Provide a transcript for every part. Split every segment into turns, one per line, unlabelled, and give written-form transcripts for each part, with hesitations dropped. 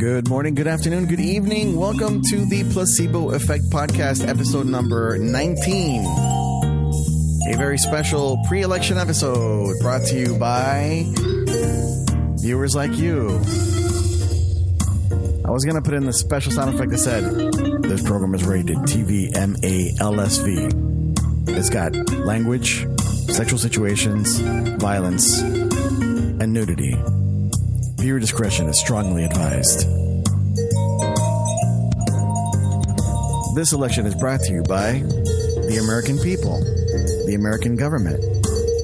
Good morning, good afternoon, good evening. Welcome to the Placebo Effect Podcast, episode number 19. A very special pre-election episode brought to you by viewers like you. I was going to put in the special sound effect that said, this program is rated TVMA-LSV. It's got language, sexual situations, violence, and nudity. Viewer discretion is strongly advised. This election is brought to you by the American people, the American government,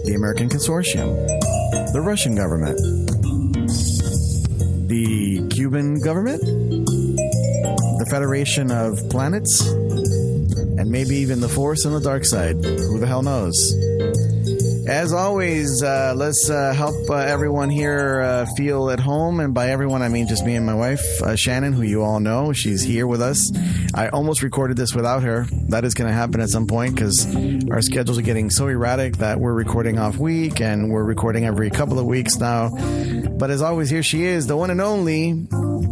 the American consortium, the Russian government, the Cuban government, the Federation of Planets, and maybe even the Force and the Dark Side. Who the hell knows? As always, let's help everyone here feel at home. And by everyone, I mean just me and my wife, Shannon, who you all know. She's here with us. I almost recorded this without her. That is going to happen at some point because our schedules are getting so erratic that we're recording off week and we're recording every couple of weeks now. But as always, here she is, the one and only,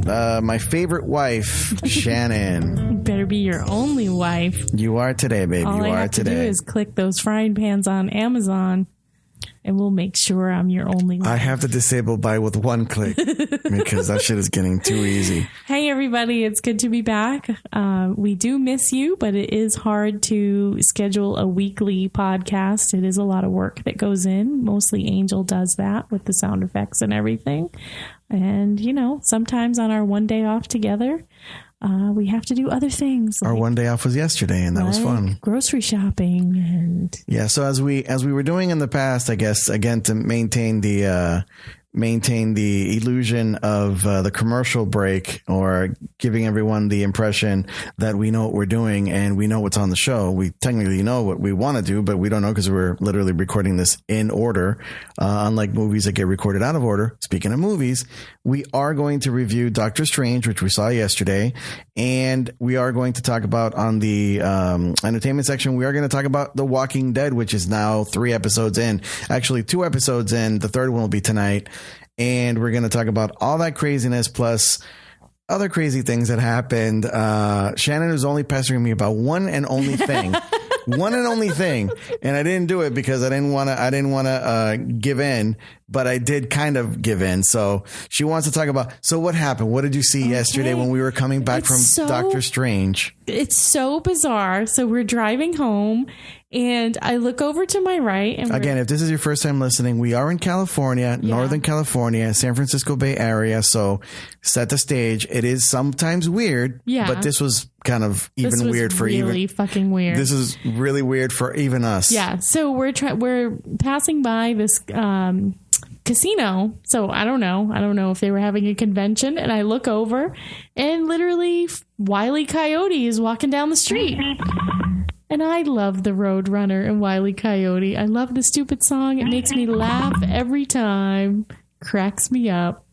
my favorite wife, Shannon.
Better be your only wife.
You are today, babe.
All
you
I
are
have
today.
to do is click those frying pans on Amazon, and we'll make sure I'm your only wife.
I have to disable buy with one click because that shit is getting too easy.
Hey, everybody. It's good to be back. We do miss you, but it is hard to schedule a weekly podcast. It is a lot of work that goes in. Mostly Angel does that with the sound effects and everything. And, you know, sometimes on our one day off together, we have to do other things.
Our one day off was yesterday, and that was fun.
Grocery shopping and
so as we were doing in the past, I guess again to maintain the illusion of the commercial break, or giving everyone the impression that we know what we're doing and we know what's on the show. We technically know what we want to do, but we don't know because we're literally recording this in order. Unlike movies that get recorded out of order. Speaking of movies, we are going to review Dr.Strange, which we saw yesterday, and we are going to talk about on the entertainment section. We are going to talk about The Walking Dead, which is now 3 episodes in. Actually, 2 episodes in. The third one will be tonight. And we're going to talk about all that craziness plus other crazy things that happened. Shannon was only pestering me about one and only thing. One and only thing. And I didn't do it because I didn't want to give in, but I did kind of give in. So she wants to talk about, so what happened? What did you see yesterday when we were coming back from Dr. Strange?
It's so bizarre. So we're driving home and I look over to my right. And
again, if this is your first time listening, we are in California, Northern California, San Francisco Bay Area. So set the stage. It is sometimes weird, but this was kind of even weird for
really fucking weird.
This is really weird for even us.
Yeah. So we're passing by this casino. So I don't know if they were having a convention, and I look over and literally Wile E. Coyote is walking down the street. And I love the Roadrunner and Wile E. Coyote. I love the stupid song. It makes me laugh every time. Cracks me up.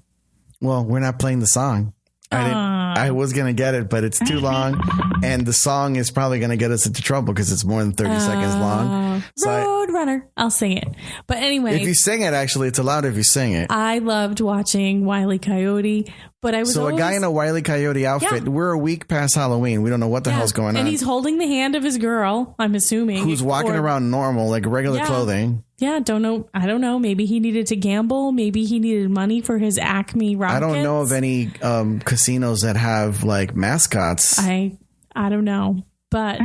Well, we're not playing the song. I was going to get it, but it's too long. And the song is probably going to get us into trouble because it's more than 30 seconds long. So
Roadrunner. I'll sing it. But anyway.
If you sing it, actually, it's allowed if you sing it.
I loved watching Wile E. Coyote. But I was
a guy in a Wile E. Coyote outfit. Yeah. We're a week past Halloween. We don't know what the hell's going on.
And he's holding the hand of his girl, I'm assuming.
Who's walking around normal, like regular clothing.
Yeah, don't know. I don't know. Maybe he needed to gamble. Maybe he needed money for his Acme rockets.
I don't know of any casinos that have like mascots.
I don't know. But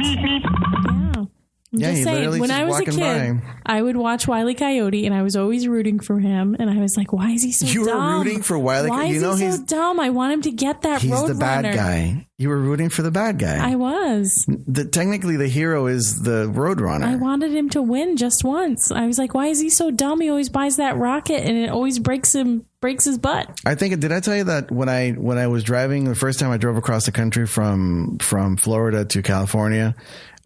yeah. Just saying, when I was a kid, I would watch Wile E. Coyote, and I was always rooting for him. And I was like, "Why is he so dumb? You were
rooting for Wile E. Coyote?
Why is he so dumb? I want him to get that Roadrunner." He's the bad
guy. You were rooting for the bad guy.
I was.
Technically, the hero is the Roadrunner.
I wanted him to win just once. I was like, "Why is he so dumb? He always buys that rocket, and it always breaks his butt."
I think. Did I tell you that when I was driving the first time I drove across the country from Florida to California?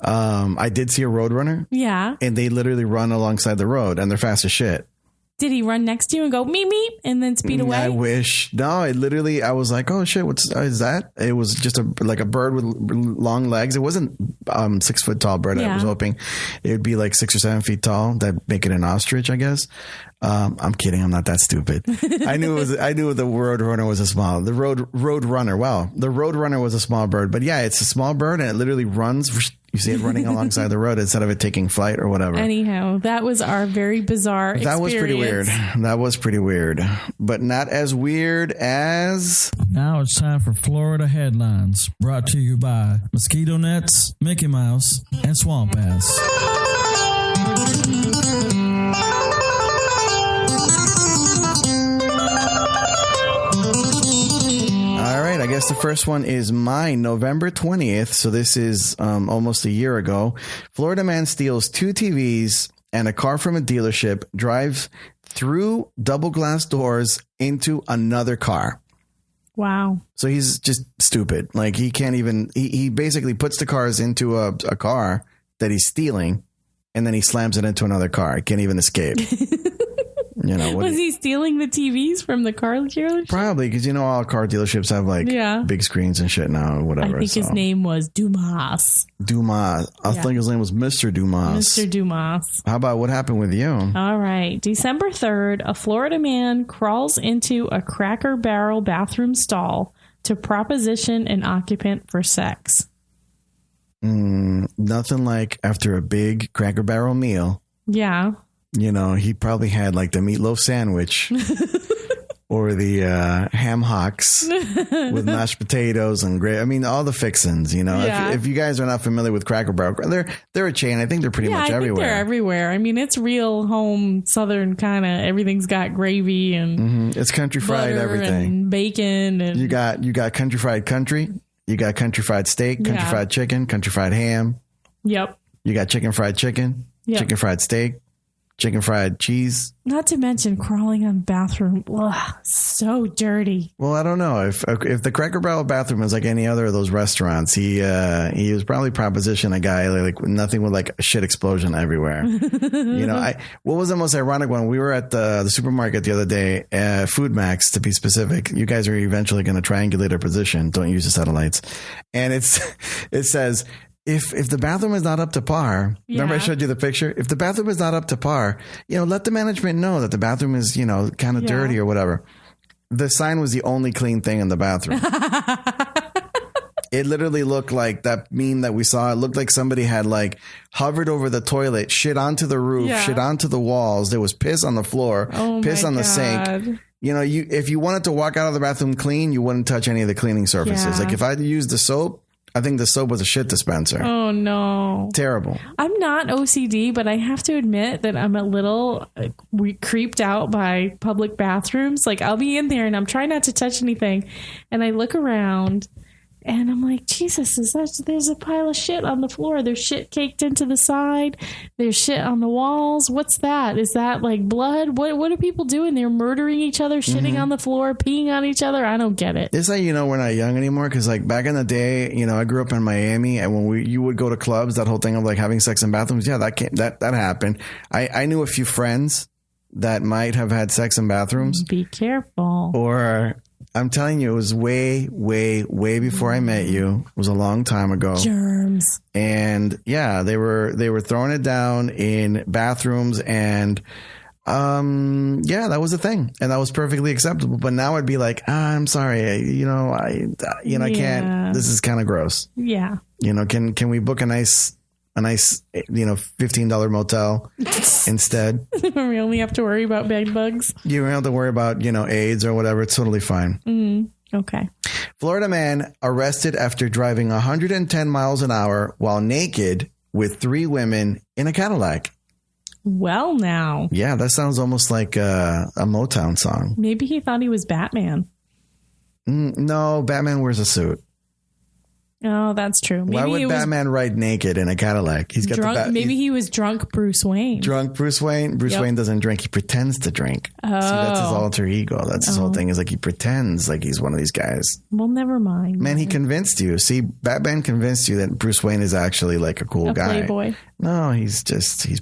I did see a Roadrunner.
Yeah.
And they literally run alongside the road, and they're fast as shit.
Did he run next to you and go meep meep and then speed away?
I wish. No, it literally, I was like, oh shit, what's is that? It was just a bird with long legs. It wasn't 6 foot tall bird. I was hoping it would be like 6 or 7 feet tall. That make it an ostrich, I guess. I'm kidding. I'm not that stupid. I knew the road runner was a small. The road runner. Wow, the road runner was a small bird. But yeah, it's a small bird and it literally runs. You see it running alongside the road instead of it taking flight or whatever.
Anyhow, that was our very bizarre experience.
That was pretty weird. But not as weird as...
Now it's time for Florida Headlines, brought to you by Mosquito Nets, Mickey Mouse, and Swamp Ass.
I guess the first one is mine, November 20th. So this is almost a year ago. Florida man steals 2 TVs and a car from a dealership, drives through double glass doors into another car.
Wow.
So he's just stupid. Like he can't even, he basically puts the cars into a car that he's stealing and then he slams it into another car. It can't even escape. You know,
was he stealing the TVs from the car dealership?
Probably, because you know all car dealerships have like big screens and shit now or whatever.
I think his name was Dumas.
I think his name was Mr. Dumas.
Mr. Dumas.
How about what happened with you?
All right. December 3rd, a Florida man crawls into a Cracker Barrel bathroom stall to proposition an occupant for sex.
Nothing like after a big Cracker Barrel meal.
Yeah.
You know, he probably had like the meatloaf sandwich or the ham hocks with mashed potatoes and gravy. I mean, all the fixins, you know.
Yeah.
If you guys are not familiar with Cracker Barrel, they're a chain. I think they're pretty much everywhere.
They're everywhere. I mean, it's real home Southern kind of. Everything's got gravy and
it's country fried everything,
and bacon, and
you got country fried country. You got country fried steak, country fried chicken, country fried ham.
Yep.
You got chicken fried chicken, chicken fried steak. Chicken fried cheese. Not
to mention crawling on bathroom. Ugh, so dirty.
Well, I don't know. If the Cracker Barrel bathroom is like any other of those restaurants, he was probably proposition a guy like nothing with like a shit explosion everywhere. You know, what was the most ironic one? We were at the supermarket the other day, Food Max to be specific. You guys are eventually going to triangulate our position. Don't use the satellites. And it says... If the bathroom is not up to par, remember I showed you the picture? If the bathroom is not up to par, you know, let the management know that the bathroom is, you know, kind of dirty or whatever. The sign was the only clean thing in the bathroom. It literally looked like that meme that we saw. It looked like somebody had like hovered over the toilet, shit onto the roof, shit onto the walls. There was piss on the floor, piss on the sink. You know, if you wanted to walk out of the bathroom clean, you wouldn't touch any of the cleaning surfaces. Like if I used the soap, I think the soap was a shit dispenser.
Oh, no.
Terrible.
I'm not OCD, but I have to admit that I'm a little creeped out by public bathrooms. Like, I'll be in there and I'm trying not to touch anything. And I look around and I'm like, Jesus, there's a pile of shit on the floor. There's shit caked into the side. There's shit on the walls. What's that? Is that like blood? What are people doing? They're murdering each other, shitting on the floor, peeing on each other. I don't get it.
It's like, you know, we're not young anymore because like back in the day, you know, I grew up in Miami and when you would go to clubs, that whole thing of like having sex in bathrooms. Yeah, that happened. I knew a few friends that might have had sex in bathrooms.
Be careful.
Or... I'm telling you, it was way, way, way before I met you. It was a long time ago.
Germs.
And yeah, they were throwing it down in bathrooms and that was a thing. And that was perfectly acceptable. But now I'd be like, I'm sorry, I can't. This is kind of gross.
Yeah.
You know, can we book a nice, $15 motel instead?
We only have to worry about bed bugs.
You don't have to worry about, AIDS or whatever. It's totally fine.
Okay.
Florida man arrested after driving 110 miles an hour while naked with 3 women in a Cadillac.
Well, now.
Yeah, that sounds almost like a Motown song.
Maybe he thought he was Batman.
No, Batman wears a suit.
Oh, that's true. Maybe
Why would Batman ride naked in a Cadillac? He's got
drunk. Maybe he was drunk Bruce Wayne.
Drunk Bruce Wayne? Bruce Wayne doesn't drink. He pretends to drink.
Oh.
See, that's his alter ego. That's his whole thing, is like he pretends like he's one of these guys.
Well, never mind.
Man, he convinced you. See, Batman convinced you that Bruce Wayne is actually like a cool guy.
Playboy.
No, he's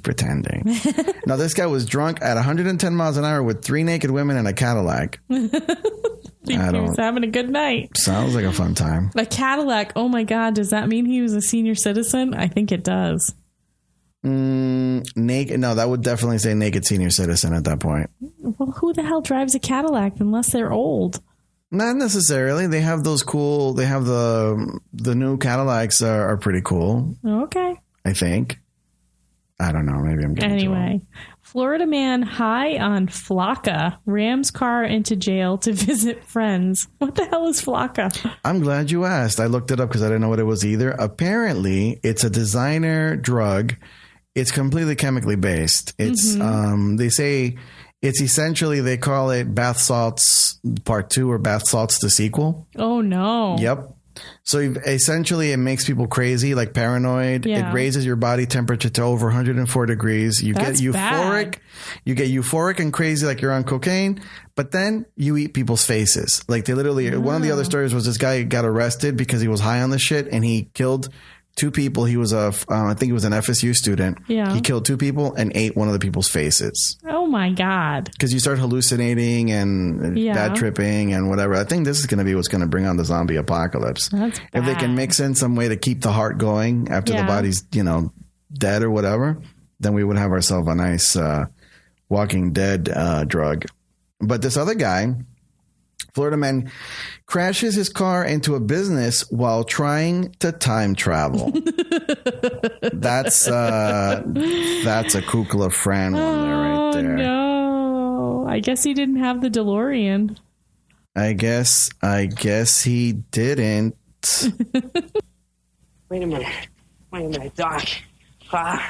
pretending. No, this guy was drunk at 110 miles an hour with 3 naked women in a Cadillac.
He was having a good night.
Sounds like a fun time.
A Cadillac. Oh my God. Does that mean he was a senior citizen? I think it does.
Naked? No, that would definitely say naked senior citizen at that point.
Well, who the hell drives a Cadillac unless they're old?
Not necessarily. They have those cool. They have the new Cadillacs are pretty cool.
Okay.
I think. I don't know. Maybe I'm getting
anyway. Florida man high on Flocka rams car into jail to visit friends. What the hell is Flocka?
I'm glad you asked. I looked it up because I didn't know what it was either. Apparently, it's a designer drug. It's completely chemically based. It's they say it's essentially, they call it bath salts part 2 or bath salts the sequel.
Oh no.
Yep. So essentially, it makes people crazy, like paranoid.
Yeah.
It raises your body temperature to over 104 degrees. You
That's
get euphoric.
bad.
You get euphoric and crazy, like you're on cocaine. But then you eat people's faces. Like they literally. One of the other stories was this guy got arrested because he was high on the shit and he killed 2 people. He was I think he was an FSU student.
Yeah.
He killed 2 people and ate one of the people's faces.
Oh my God.
Because you start hallucinating and bad tripping and whatever. I think this is going to be what's going to bring on the zombie apocalypse.
That's bad.
If they can mix in some way to keep the heart going after the body's, dead or whatever, then we would have ourselves a nice Walking Dead drug. But this other guy, Florida man, crashes his car into a business while trying to time travel. That's a Kukla Fran one there, right there.
No, I guess he didn't have the DeLorean.
I guess he didn't.
Wait a minute, Doc. Are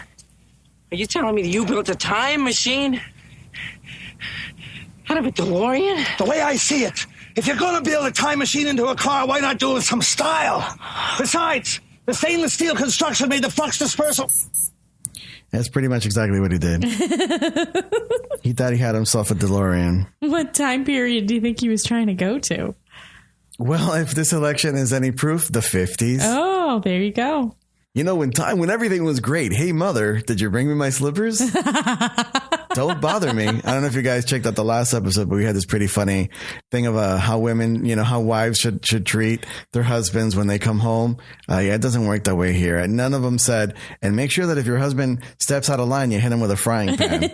you telling me that you built a time machine out of a DeLorean?
The way I see it, if you're going to build a time machine into a car, why not do it with some style? Besides, the stainless steel construction made the flux dispersal.
That's pretty much exactly what he did. He thought he had himself a DeLorean.
What time period do you think he was trying to go to?
Well, if this election is any proof, the 50s.
Oh, there you go.
You know, when everything was great. Hey, mother, did you bring me my slippers? Don't bother me. I don't know if you guys checked out the last episode, but we had this pretty funny thing of how women, how wives should treat their husbands when they come home. It doesn't work that way here. And none of them said, and make sure that if your husband steps out of line, you hit him with a frying pan.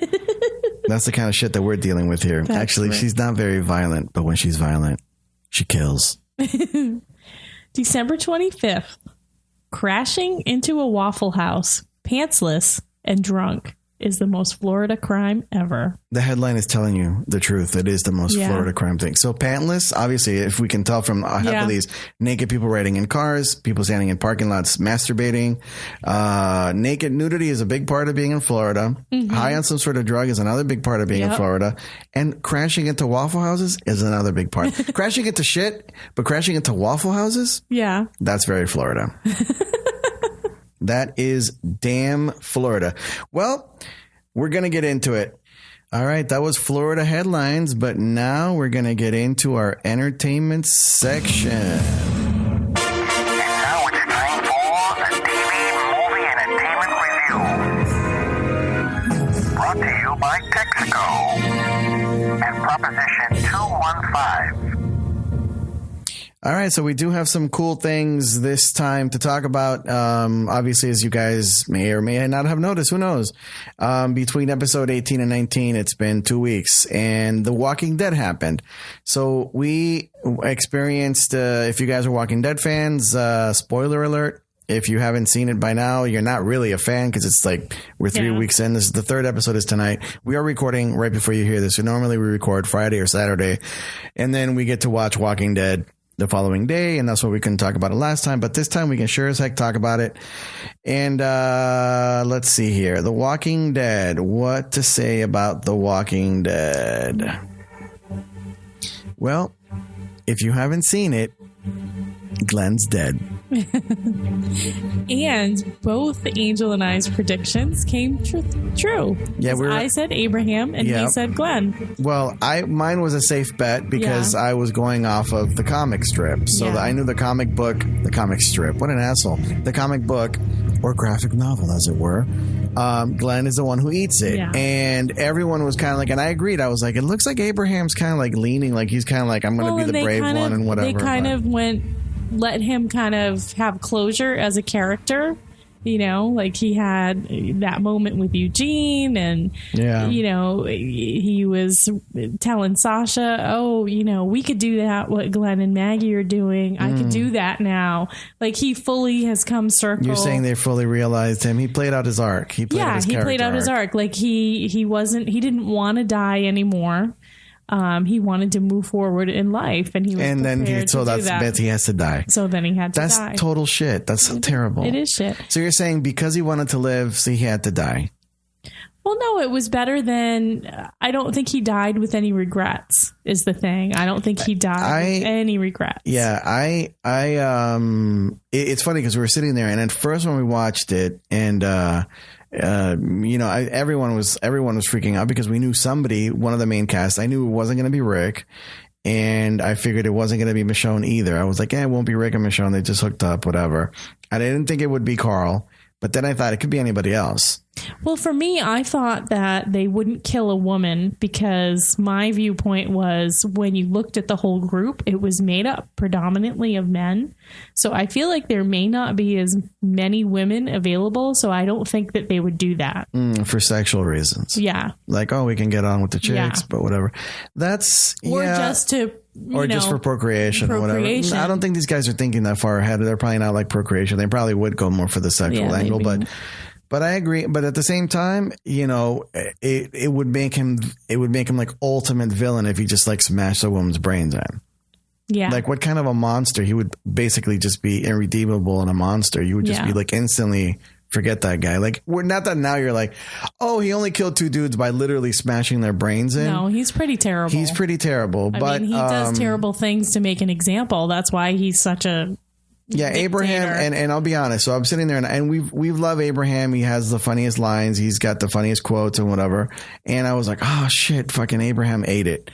That's the kind of shit that we're dealing with here.
That's
Actually,
right.
She's not very violent, but when she's violent, she kills.
December 25th. Crashing into a Waffle House, pantsless and drunk, is the most Florida crime ever.
The headline is telling you the truth. It is the most Florida crime thing. So pantless, obviously, if we can tell from half of these, naked people riding in cars, people standing in parking lots masturbating. Naked nudity is a big part of being in Florida. Mm-hmm. High on some sort of drug is another big part of being in Florida. And crashing into Waffle Houses is another big part. Crashing into shit, but crashing into Waffle Houses?
Yeah.
That's very Florida. That is damn Florida. Well, we're going to get into it. All right, that was Florida headlines, but now we're going to get into our entertainment section.
And now it's time for the TV Movie and Entertainment Review. Brought to you by Texaco and Proposition 215.
All right, so we do have some cool things this time to talk about. Obviously, as you guys may or may not have noticed, who knows? Between episode 18 and 19, it's been 2 weeks, and The Walking Dead happened. So we experienced, if you guys are Walking Dead fans, spoiler alert. If you haven't seen it by now, you're not really a fan because it's like we're 3 weeks in. This is the 3rd episode is tonight. We are recording right before you hear this. So normally we record Friday or Saturday, and then we get to watch Walking Dead the following day, and that's what we couldn't talk about it last time, but this time we can sure as heck talk about it. And let's see here. The Walking Dead. What to say about The Walking Dead? Well, if you haven't seen it, Glenn's dead.
And both Angel and I's predictions came true.
Yeah,
I said Abraham and he said Glenn.
Well, mine was a safe bet because I was going off of the comic strip. So I knew the comic strip. What an asshole. The comic book or graphic novel, as it were. Glenn is the one who eats it. Yeah. And everyone was kind of like, and I agreed. I was like, it looks like Abraham's kind of like leaning, like he's kind of like, I'm going to be the brave one and whatever.
They kind of let him kind of have closure as a character, you know, like he had that moment with Eugene and, you know, he was telling Sasha, oh, you know, we could do that, what Glenn and Maggie are doing. I could do that now. Like he fully has come circle.
You're saying they fully realized him. He played out his arc. He played out his arc.
Like he didn't want to die anymore. He wanted to move forward in life, and he was
meant he has to die.
So then he had to die.
That's total shit. That's so terrible.
It is shit.
So you're saying because he wanted to live, so he had to die?
Well, no, it was better than. I don't think he died with any regrets. Is the thing. I don't think he died with any regrets.
Yeah, it's funny because we were sitting there, and at first when we watched it, and. You know, everyone was freaking out because we knew one of the main cast. I knew it wasn't going to be Rick, and I figured it wasn't going to be Michonne either. I was like, it won't be Rick and Michonne. They just hooked up, whatever. I didn't think it would be Carl, but then I thought it could be anybody else.
Well, for me, I thought that they wouldn't kill a woman because my viewpoint was when you looked at the whole group, it was made up predominantly of men. So I feel like there may not be as many women available. So I don't think that they would do that.
For sexual reasons.
Yeah.
Like, we can get on with the chicks, but whatever. Just for procreation or whatever. I don't think these guys are thinking that far ahead. They're probably not like procreation. They probably would go more for the sexual angle, but I agree. But at the same time, you know, it would make him like ultimate villain if he just like smashed a woman's brains in. Yeah. Like what kind of a monster? He would basically just be irredeemable and a monster. You would just be like instantly forget that guy. Like not that now you're like, oh, he only killed 2 dudes by literally smashing their brains in.
No, he's pretty terrible.
He's pretty terrible.
I mean, he does terrible things to make an example. That's why he's such a dictator.
Abraham, and I'll be honest. So I'm sitting there and we've loved Abraham. He has the funniest lines. He's got the funniest quotes and whatever. And I was like, oh shit, fucking Abraham ate it.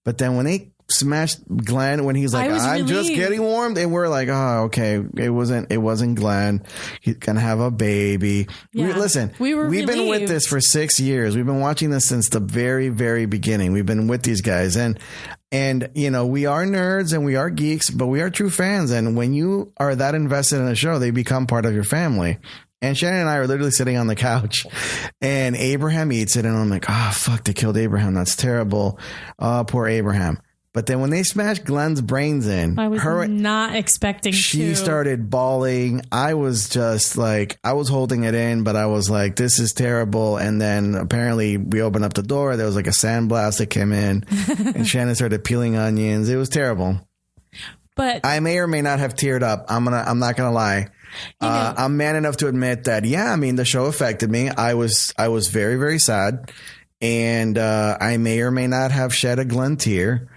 But then when they smashed Glenn, when he's like, I'm just getting warmed, and we're like, oh, okay, it wasn't Glenn. He's gonna have a baby.
Yeah.
We've been with this for 6 years. We've been watching this since the very, very beginning. We've been with these guys, and you know, we are nerds and we are geeks, but we are true fans. And when you are that invested in a show, they become part of your family. And Shannon and I are literally sitting on the couch and Abraham eats it. And I'm like, oh, fuck, they killed Abraham. That's terrible. Oh, poor Abraham. But then when they smashed Glenn's brains in,
I was not expecting
she started bawling. I was just like, I was holding it in, but I was like, this is terrible. And then apparently we opened up the door. There was like a sandblast that came in and Shannon started peeling onions. It was terrible. But I may or may not have teared up. I'm not going to lie. I'm man enough to admit that, I mean, the show affected me. I was very, very sad. And I may or may not have shed a Glenn tear.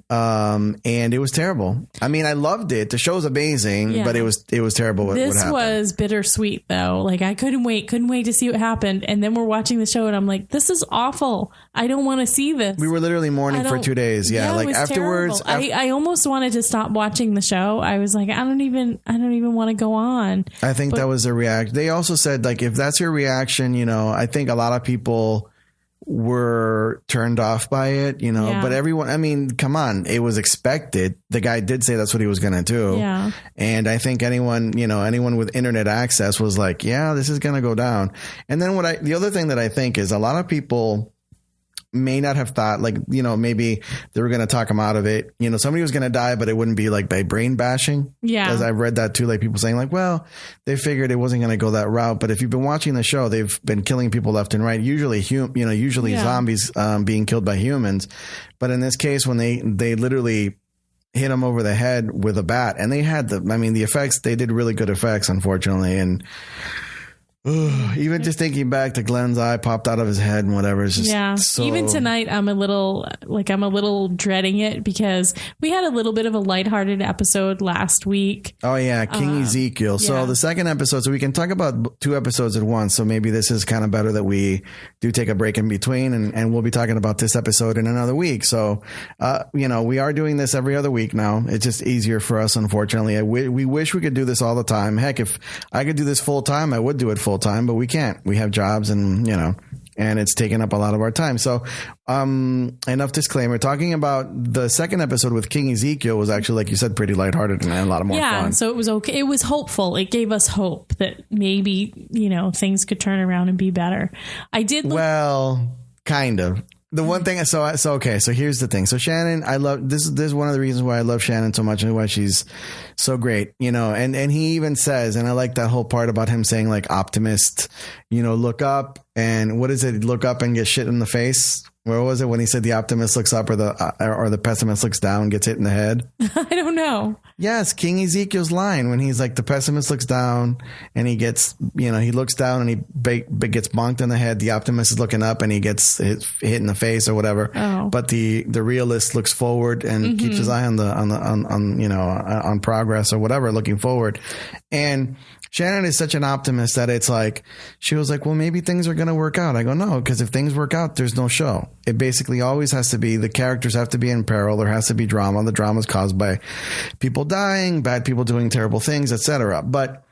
And it was terrible. I mean, I loved it. The show's amazing, but it was terrible what happened.
This was bittersweet, though. Like, I couldn't wait to see what happened. And then we're watching the show, and I'm like, this is awful. I don't want to see this.
We were literally mourning for 2 days. Yeah, like afterwards.
I almost wanted to stop watching the show. I was like, I don't even want to go on.
I think that was a reaction. They also said, like, if that's your reaction, you know, I think a lot of people were turned off by it, you know, but everyone, I mean, come on, it was expected. The guy did say that's what he was going to do. Yeah. And I think anyone with internet access was like, this is going to go down. And then the other thing that I think is a lot of people may not have thought, like, you know, maybe they were going to talk him out of it. You know, somebody was going to die, but it wouldn't be like by brain bashing. Yeah. Because I've read that too, like people saying like, well, they figured it wasn't going to go that route. But if you've been watching the show, they've been killing people left and right, usually zombies being killed by humans. But in this case, when they literally hit him over the head with a bat, and they had the effects, they did really good effects, unfortunately. And Even just thinking back to Glenn's eye popped out of his head and whatever. It's just so...
Even tonight, I'm a little dreading it because we had a little bit of a lighthearted episode last week.
Oh yeah, King Ezekiel. So the second episode, so we can talk about 2 episodes at once. So maybe this is kind of better that we do take a break in between, and we'll be talking about this episode in another week. So, we are doing this every other week now. It's just easier for us, unfortunately. We wish we could do this all the time. Heck, if I could do this full time, I would do it full time, but we can't. We have jobs and it's taking up a lot of our time. So enough disclaimer. Talking about the second episode with King Ezekiel was actually, like you said, pretty lighthearted and a lot more fun.
So it was okay. It was hopeful. It gave us hope that maybe, things could turn around and be better. I did. Well,
kind of. The one thing, so here's the thing. So Shannon, I love this. This is one of the reasons why I love Shannon so much and why she's so great, and he even says, and I like that whole part about him saying like optimist, look up, and what is it? Look up and get shit in the face. Where was it when he said the optimist looks up or the pessimist looks down and gets hit in the head?
I don't know.
Yes, King Ezekiel's line when he's like the pessimist looks down and he gets, he looks down and he gets bonked in the head. The optimist is looking up and he gets hit in the face or whatever.
Oh.
But the realist looks forward and keeps his eye on progress or whatever, looking forward. And Shannon is such an optimist that it's like, she was like, well, maybe things are going to work out. I go, no, because if things work out, there's no show. It basically always has to be, the characters have to be in peril. There has to be drama. The drama is caused by people dying, bad people doing terrible things, etc. But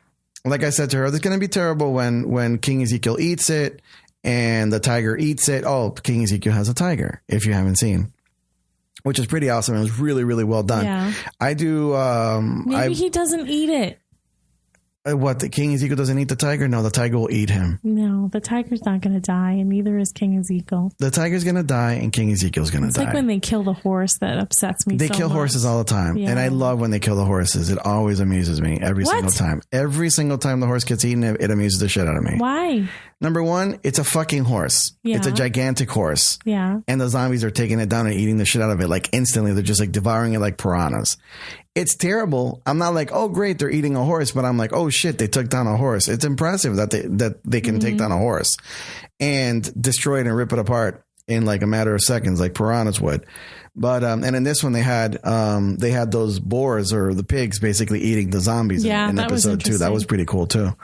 like I said to her, it's going to be terrible when King Ezekiel eats it and the tiger eats it. Oh, King Ezekiel has a tiger, if you haven't seen. Which is pretty awesome. It was really, really well done.
Yeah.
I do.
Maybe he doesn't eat it.
What, the King Ezekiel doesn't eat the tiger? No, the tiger will eat him.
No, the tiger's not going to die, and neither is King Ezekiel.
The tiger's going to die, and King Ezekiel's going to die.
It's like when they kill the horse that upsets me.
They kill horses all the time, and I love when they kill the horses. It always amuses me every single time. Every single time the horse gets eaten, it amuses the shit out of me.
Why?
Number one, it's a fucking horse.
Yeah.
It's a gigantic horse.
Yeah.
And the zombies are taking it down and eating the shit out of it like instantly. They're just like devouring it like piranhas. It's terrible. I'm not like, oh, great, they're eating a horse, but I'm like, oh, shit, they took down a horse. It's impressive that they can take down a horse and destroy it and rip it apart in like a matter of seconds, like piranhas would. But and in this one, they had those boars or the pigs basically eating the zombies in episode 2. That was pretty cool, too.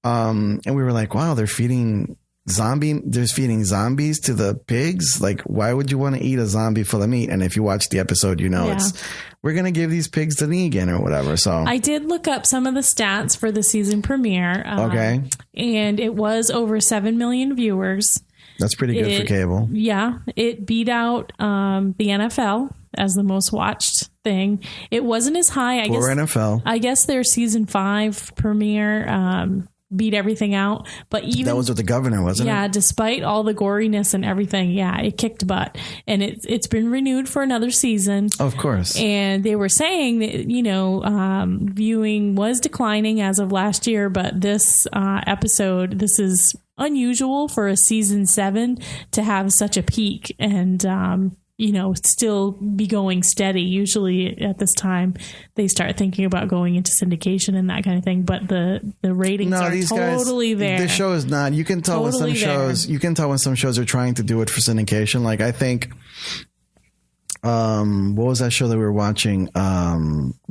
And we were like, wow, they're feeding zombies to the pigs. Like, why would you want to eat a zombie full of meat? And if you watch the episode, we're going to give these pigs to Negan or whatever. So
I did look up some of the stats for the season premiere.
Okay.
And it was over 7 million viewers.
That's pretty good for cable.
Yeah. It beat out the NFL as the most watched thing. It wasn't as high.
NFL.
I guess their season 5 premiere beat everything out, but even
that was with the governor, wasn't it?
Yeah, despite all the goriness and everything, it kicked butt, and it's been renewed for another season.
Of course.
And they were saying that viewing was declining as of last year, but this episode, this is unusual for a season 7 to have such a peak and still be going steady. Usually at this time they start thinking about going into syndication and that kind of thing, but the ratings are totally there.
This show is not. You can tell when some shows are trying to do it for syndication. Like I think what was that show that we were watching?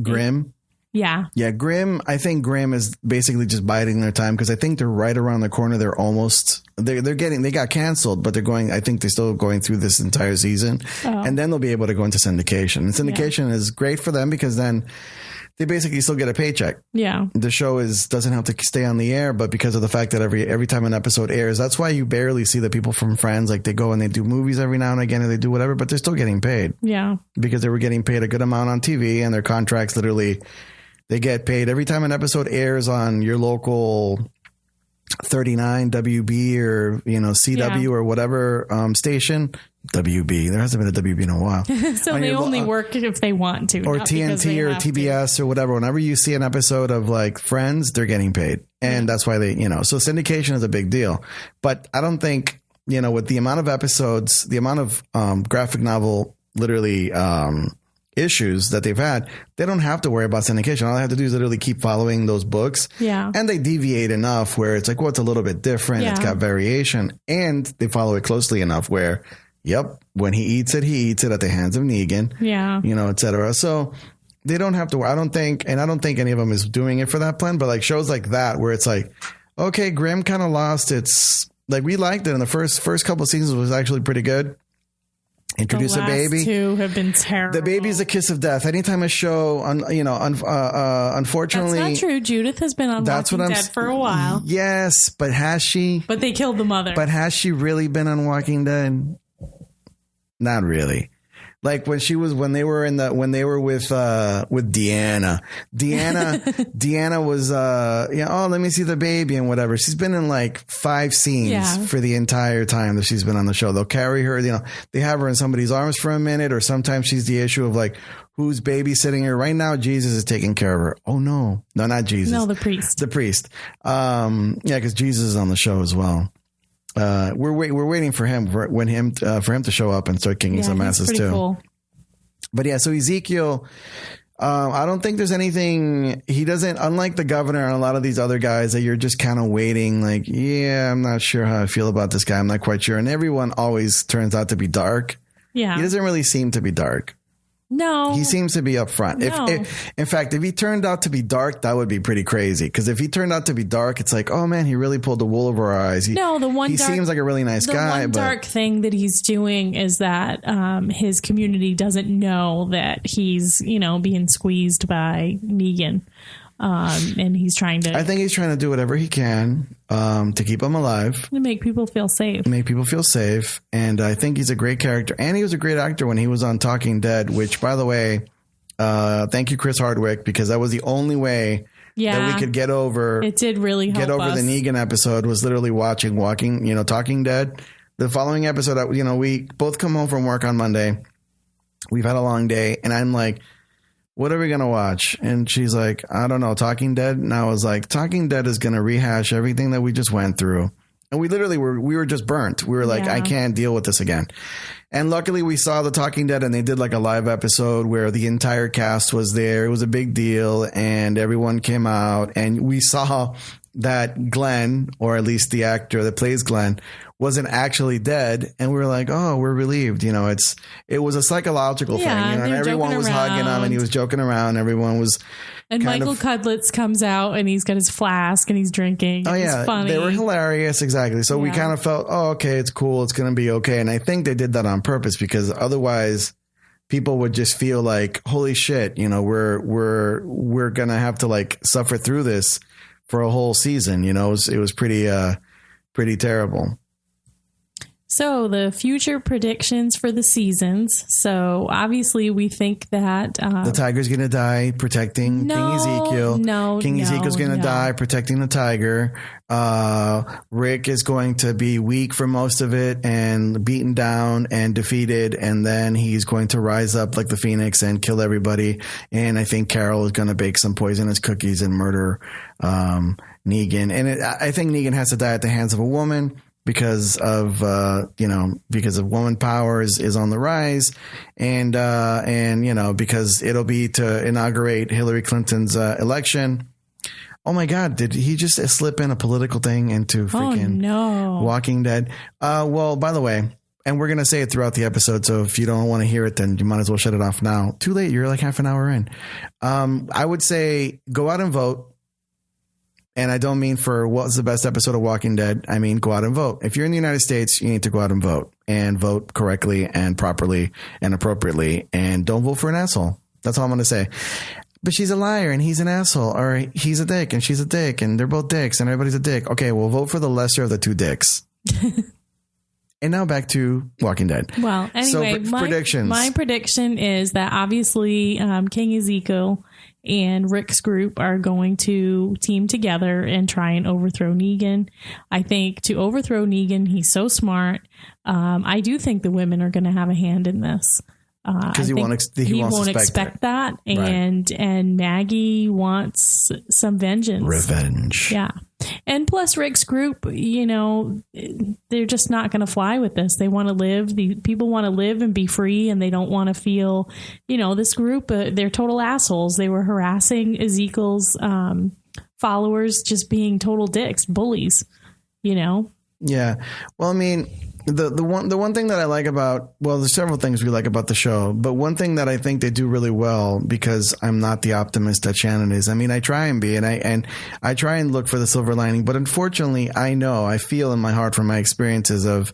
Grimm.
Yeah.
Yeah, Grimm. I think Grimm is basically just biding their time because I think they're right around the corner. They're almost they got canceled, but I think they're still going through this entire season, and then they'll be able to go into syndication. And syndication is great for them because then they basically still get a paycheck.
Yeah.
The show doesn't have to stay on the air, but because of the fact that every time an episode airs, that's why you barely see the people from Friends. Like they go and they do movies every now and again and they do whatever, but they're still getting paid.
Yeah. Because
they were getting paid a good amount on TV and their contracts literally. They get paid every time an episode airs on your local 39 WB or CW or whatever station. WB. There hasn't been a WB in a while.
So they only work if they want to.
Or TNT or TBS or whatever. Whenever you see an episode of like Friends, they're getting paid. And that's why they, so syndication is a big deal. But I don't think, with the amount of episodes, the amount of graphic novel literally issues that they've had, they don't have to worry about syndication. All they have to do is literally keep following those books.
Yeah.
And they deviate enough where it's like, well, it's a little bit different.
Yeah.
It's got variation. And they follow it closely enough where, yep, when he eats it at the hands of Negan.
Yeah.
You know, et cetera. So they don't have to, I don't think any of them is doing it for that plan, but like shows like that where it's like, okay, Grimm kind of lost its, like we liked it in the first couple of seasons was actually pretty good. Introduce
the
a baby.
Last two have been terrible.
The baby's a kiss of death. Anytime a show, unfortunately,
that's not true. Judith has been on Walking Dead for a while.
Yes, but has she?
But they killed the mother.
But has she really been on Walking Dead? Not really. Like when they were with Deanna. Deanna was let me see the baby and whatever. She's been in like 5 scenes for the entire time that she's been on the show. They'll carry her, they have her in somebody's arms for a minute, or sometimes she's the issue of like who's babysitting her. Right now Jesus is taking care of her. Oh no, not Jesus.
No, the priest.
The priest. Because Jesus is on the show as well. We're waiting for him for him to show up and start kicking some asses too.
Cool.
But yeah, so Ezekiel, I don't think there's anything he doesn't, unlike the governor and a lot of these other guys that you're just kind of waiting. Like, yeah, I'm not sure how I feel about this guy. I'm not quite sure. And everyone always turns out to be dark.
Yeah,
he doesn't really seem to be dark.
No,
he seems to be upfront.
No.
In fact, if he turned out to be dark, that would be pretty crazy. Because if he turned out to be dark, it's like, oh man, he really pulled the wool over our eyes. He seems like a really nice guy.
The one dark thing that he's doing is that his community doesn't know that he's being squeezed by Negan. And he's trying to.
I think he's trying to do whatever he can to keep him alive,
to make people feel safe.
And I think he's a great character, and he was a great actor when he was on Talking Dead. Which, by the way, thank you, Chris Hardwick, because that was the only way that we could get over.
It did really help us.
The Negan episode was literally watching Talking Dead. The following episode, we both come home from work on Monday. We've had a long day, and I'm like, what are we going to watch? And she's like, I don't know, Talking Dead. And I was like, Talking Dead is going to rehash everything that we just went through. And we literally were just burnt. We were like, I can't deal with this again. And luckily we saw the Talking Dead, and they did like a live episode where the entire cast was there. It was a big deal, and everyone came out, and we saw that Glenn, or at least the actor that plays Glenn, wasn't actually dead, and we were like, oh, we're relieved. It was a psychological thing, and everyone was hugging him, and he was joking around. Everyone was,
and Michael Cudlitz comes out, and he's got his flask, and he's drinking. Oh yeah, funny.
They were hilarious, exactly. So we kind of felt, oh, okay, it's cool, it's gonna be okay. And I think they did that on purpose, because otherwise people would just feel like, holy shit, we're gonna have to like suffer through this for a whole season. It was pretty terrible.
So the future predictions for the seasons. So obviously we think that
the tiger's going to die protecting King Ezekiel. King Ezekiel's going to die protecting the tiger. Rick is going to be weak for most of it and beaten down and defeated. And then he's going to rise up like the Phoenix and kill everybody. And I think Carol is going to bake some poisonous cookies and murder Negan. And I think Negan has to die at the hands of a woman, because of woman power is on the rise, and because it'll be to inaugurate Hillary Clinton's election. Oh my God, did he just slip in a political thing into freaking Walking Dead? Well, by the way, and we're going to say it throughout the episode, so if you don't want to hear it, then you might as well shut it off now. Too late, you're like half an hour in. I would say go out and vote. And I don't mean for what's the best episode of Walking Dead. I mean, go out and vote. If you're in the United States, you need to go out and vote correctly and properly and appropriately. And don't vote for an asshole. That's all I'm going to say. But she's a liar and he's an asshole, or he's a dick and she's a dick and they're both dicks and everybody's a dick. Okay, well, vote for the lesser of the two dicks. And now back to Walking Dead.
Well, anyway,
so, predictions.
My prediction is that obviously King Ezekiel and Rick's group are going to team together and try and overthrow Negan. I think to overthrow Negan, he's so smart. I do think the women are going to have a hand in this.
because he won't
expect that. And Maggie wants some vengeance,
revenge.
Yeah. And plus Rick's group, they're just not going to fly with this. They want to live. The people want to live and be free, and they don't want to feel, this group, they're total assholes. They were harassing Ezekiel's followers, just being total dicks, bullies,
Yeah. Well, I mean, the one thing that I like about, there's several things we like about the show, but one thing that I think they do really well, because I'm not the optimist that Shannon is. I mean, I try and be, and I try and look for the silver lining, but unfortunately, I feel in my heart from my experiences of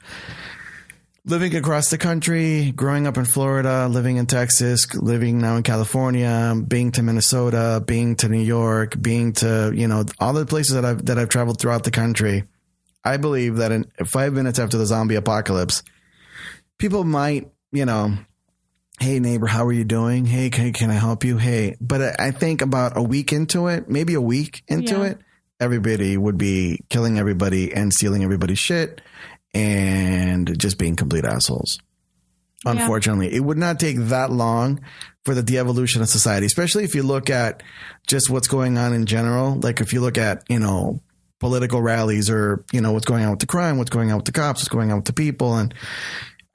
living across the country, growing up in Florida, living in Texas, living now in California, being to Minnesota, being to New York, being to, all the places that I've traveled throughout the country. I believe that in 5 minutes after the zombie apocalypse, people might, hey neighbor, how are you doing? Hey, can I help you? Hey, but I think about a week into it, maybe a week into it, everybody would be killing everybody and stealing everybody's shit and just being complete assholes. Yeah. Unfortunately, it would not take that long for the de-evolution of society, especially if you look at just what's going on in general. Like if you look at, political rallies or, what's going on with the crime, what's going on with the cops, what's going on with the people. And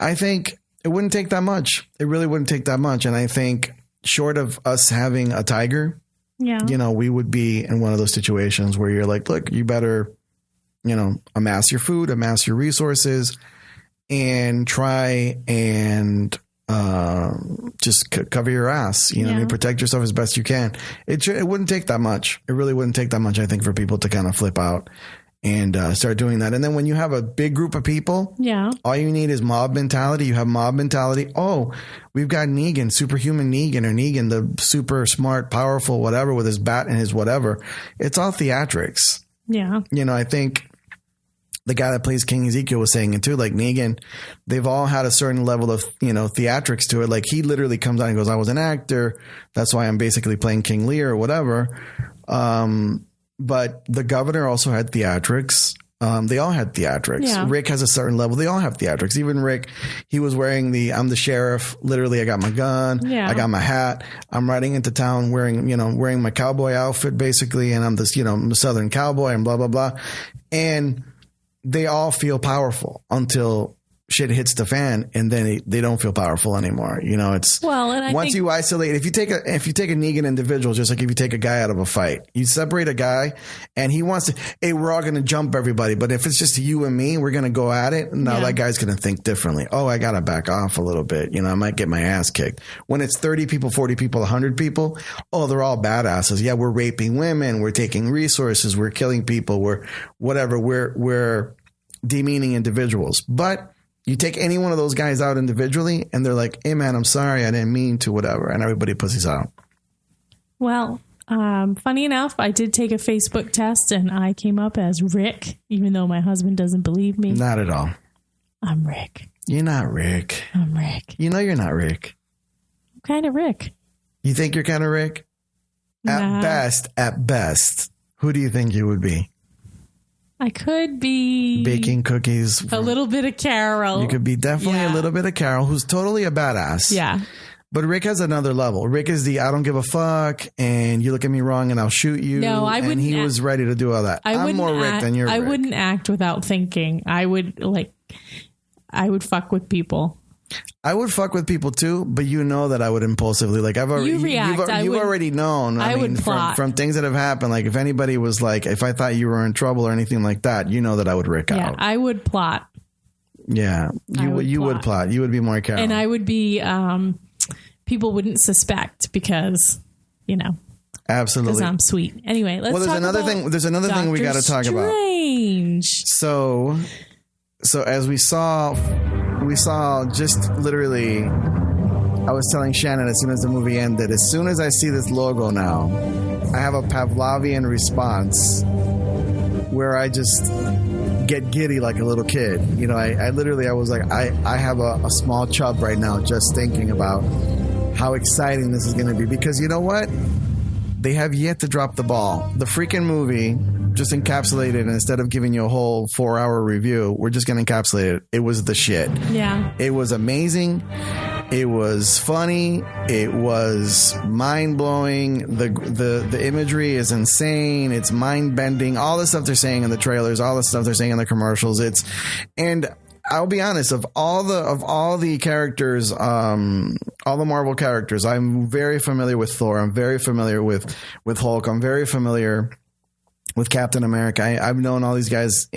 I think it wouldn't take that much. It really wouldn't take that much. And I think short of us having a tiger, we would be in one of those situations where you're like, look, you better, amass your food, amass your resources, and try and just cover your ass, protect yourself as best you can. It wouldn't take that much. It really wouldn't take that much, I think, for people to kind of flip out and start doing that. And then when you have a big group of people, all you need is mob mentality. You have mob mentality. Oh, we've got Negan, superhuman Negan, or Negan, the super smart, powerful, whatever, with his bat and his whatever. It's all theatrics. Yeah. I think the guy that plays King Ezekiel was saying it too, like Negan, they've all had a certain level of, theatrics to it. Like he literally comes out and goes, I was an actor. That's why I'm basically playing King Lear or whatever. But the governor also had theatrics. They all had theatrics. Yeah. Rick has a certain level. They all have theatrics. Even Rick, he was wearing I'm the sheriff. Literally, I got my gun. Yeah. I got my hat. I'm riding into town wearing my cowboy outfit basically. And I'm this, I'm a Southern cowboy and blah, blah, blah. And they all feel powerful until shit hits the fan, and then they don't feel powerful anymore. It's once you isolate. If you take a Negan individual, just like if you take a guy out of a fight, you separate a guy, and he wants to. Hey, we're all going to jump everybody, but if it's just you and me, we're going to go at it. Now that guy's going to think differently. Oh, I got to back off a little bit. I might get my ass kicked. When it's 30 people, 40 people, 100 people, oh, they're all badasses. Yeah, we're raping women, we're taking resources, we're killing people, we're whatever. We're demeaning individuals, but. You take any one of those guys out individually and they're like, hey, man, I'm sorry. I didn't mean to, whatever. And everybody pussies out.
Well, funny enough, I did take a Facebook test and I came up as Rick, even though my husband doesn't believe me.
Not at all.
I'm Rick.
You're not Rick.
I'm Rick.
You're not Rick.
I'm kind of Rick.
You think you're kind of Rick? At best, who do you think you would be?
I could be
baking cookies.
A little bit of Carol.
You could be definitely a little bit of Carol, who's totally a badass.
Yeah.
But Rick has another level. Rick is the I don't give a fuck, and you look at me wrong, and I'll shoot you. No, I wouldn't. And he was ready to do all that. I'm more Rick than you're Rick.
I wouldn't act without thinking. I would fuck with people.
I would fuck with people too, but that I would impulsively, like I've already, you've already known. I mean, would plot. From things that have happened. Like if anybody was like, if I thought you were in trouble or anything like that, that I would Rick out.
Yeah, I would plot.
Yeah, you would plot. You would be more Carol.
And I would be, people wouldn't suspect because, absolutely, because I'm sweet. Anyway, let's talk about
There's another thing we got to talk about.
Strange.
So as we saw just literally, I was telling Shannon as soon as the movie ended, as soon as I see this logo now, I have a Pavlovian response where I just get giddy like a little kid. I was like, I have a small chub right now just thinking about how exciting this is going to be. Because you know what? They have yet to drop the ball. The freaking movie just encapsulated, and instead of giving you a whole 4-hour review, we're just going to encapsulate it. It was the shit.
Yeah.
It was amazing. It was funny. It was mind blowing. The imagery is insane. It's mind bending. All the stuff they're saying in the trailers, all the stuff they're saying in the commercials. And I'll be honest, of all the characters, all the Marvel characters, I'm very familiar with Thor. I'm very familiar with Hulk. I'm very familiar with Captain America. I've known all these guys,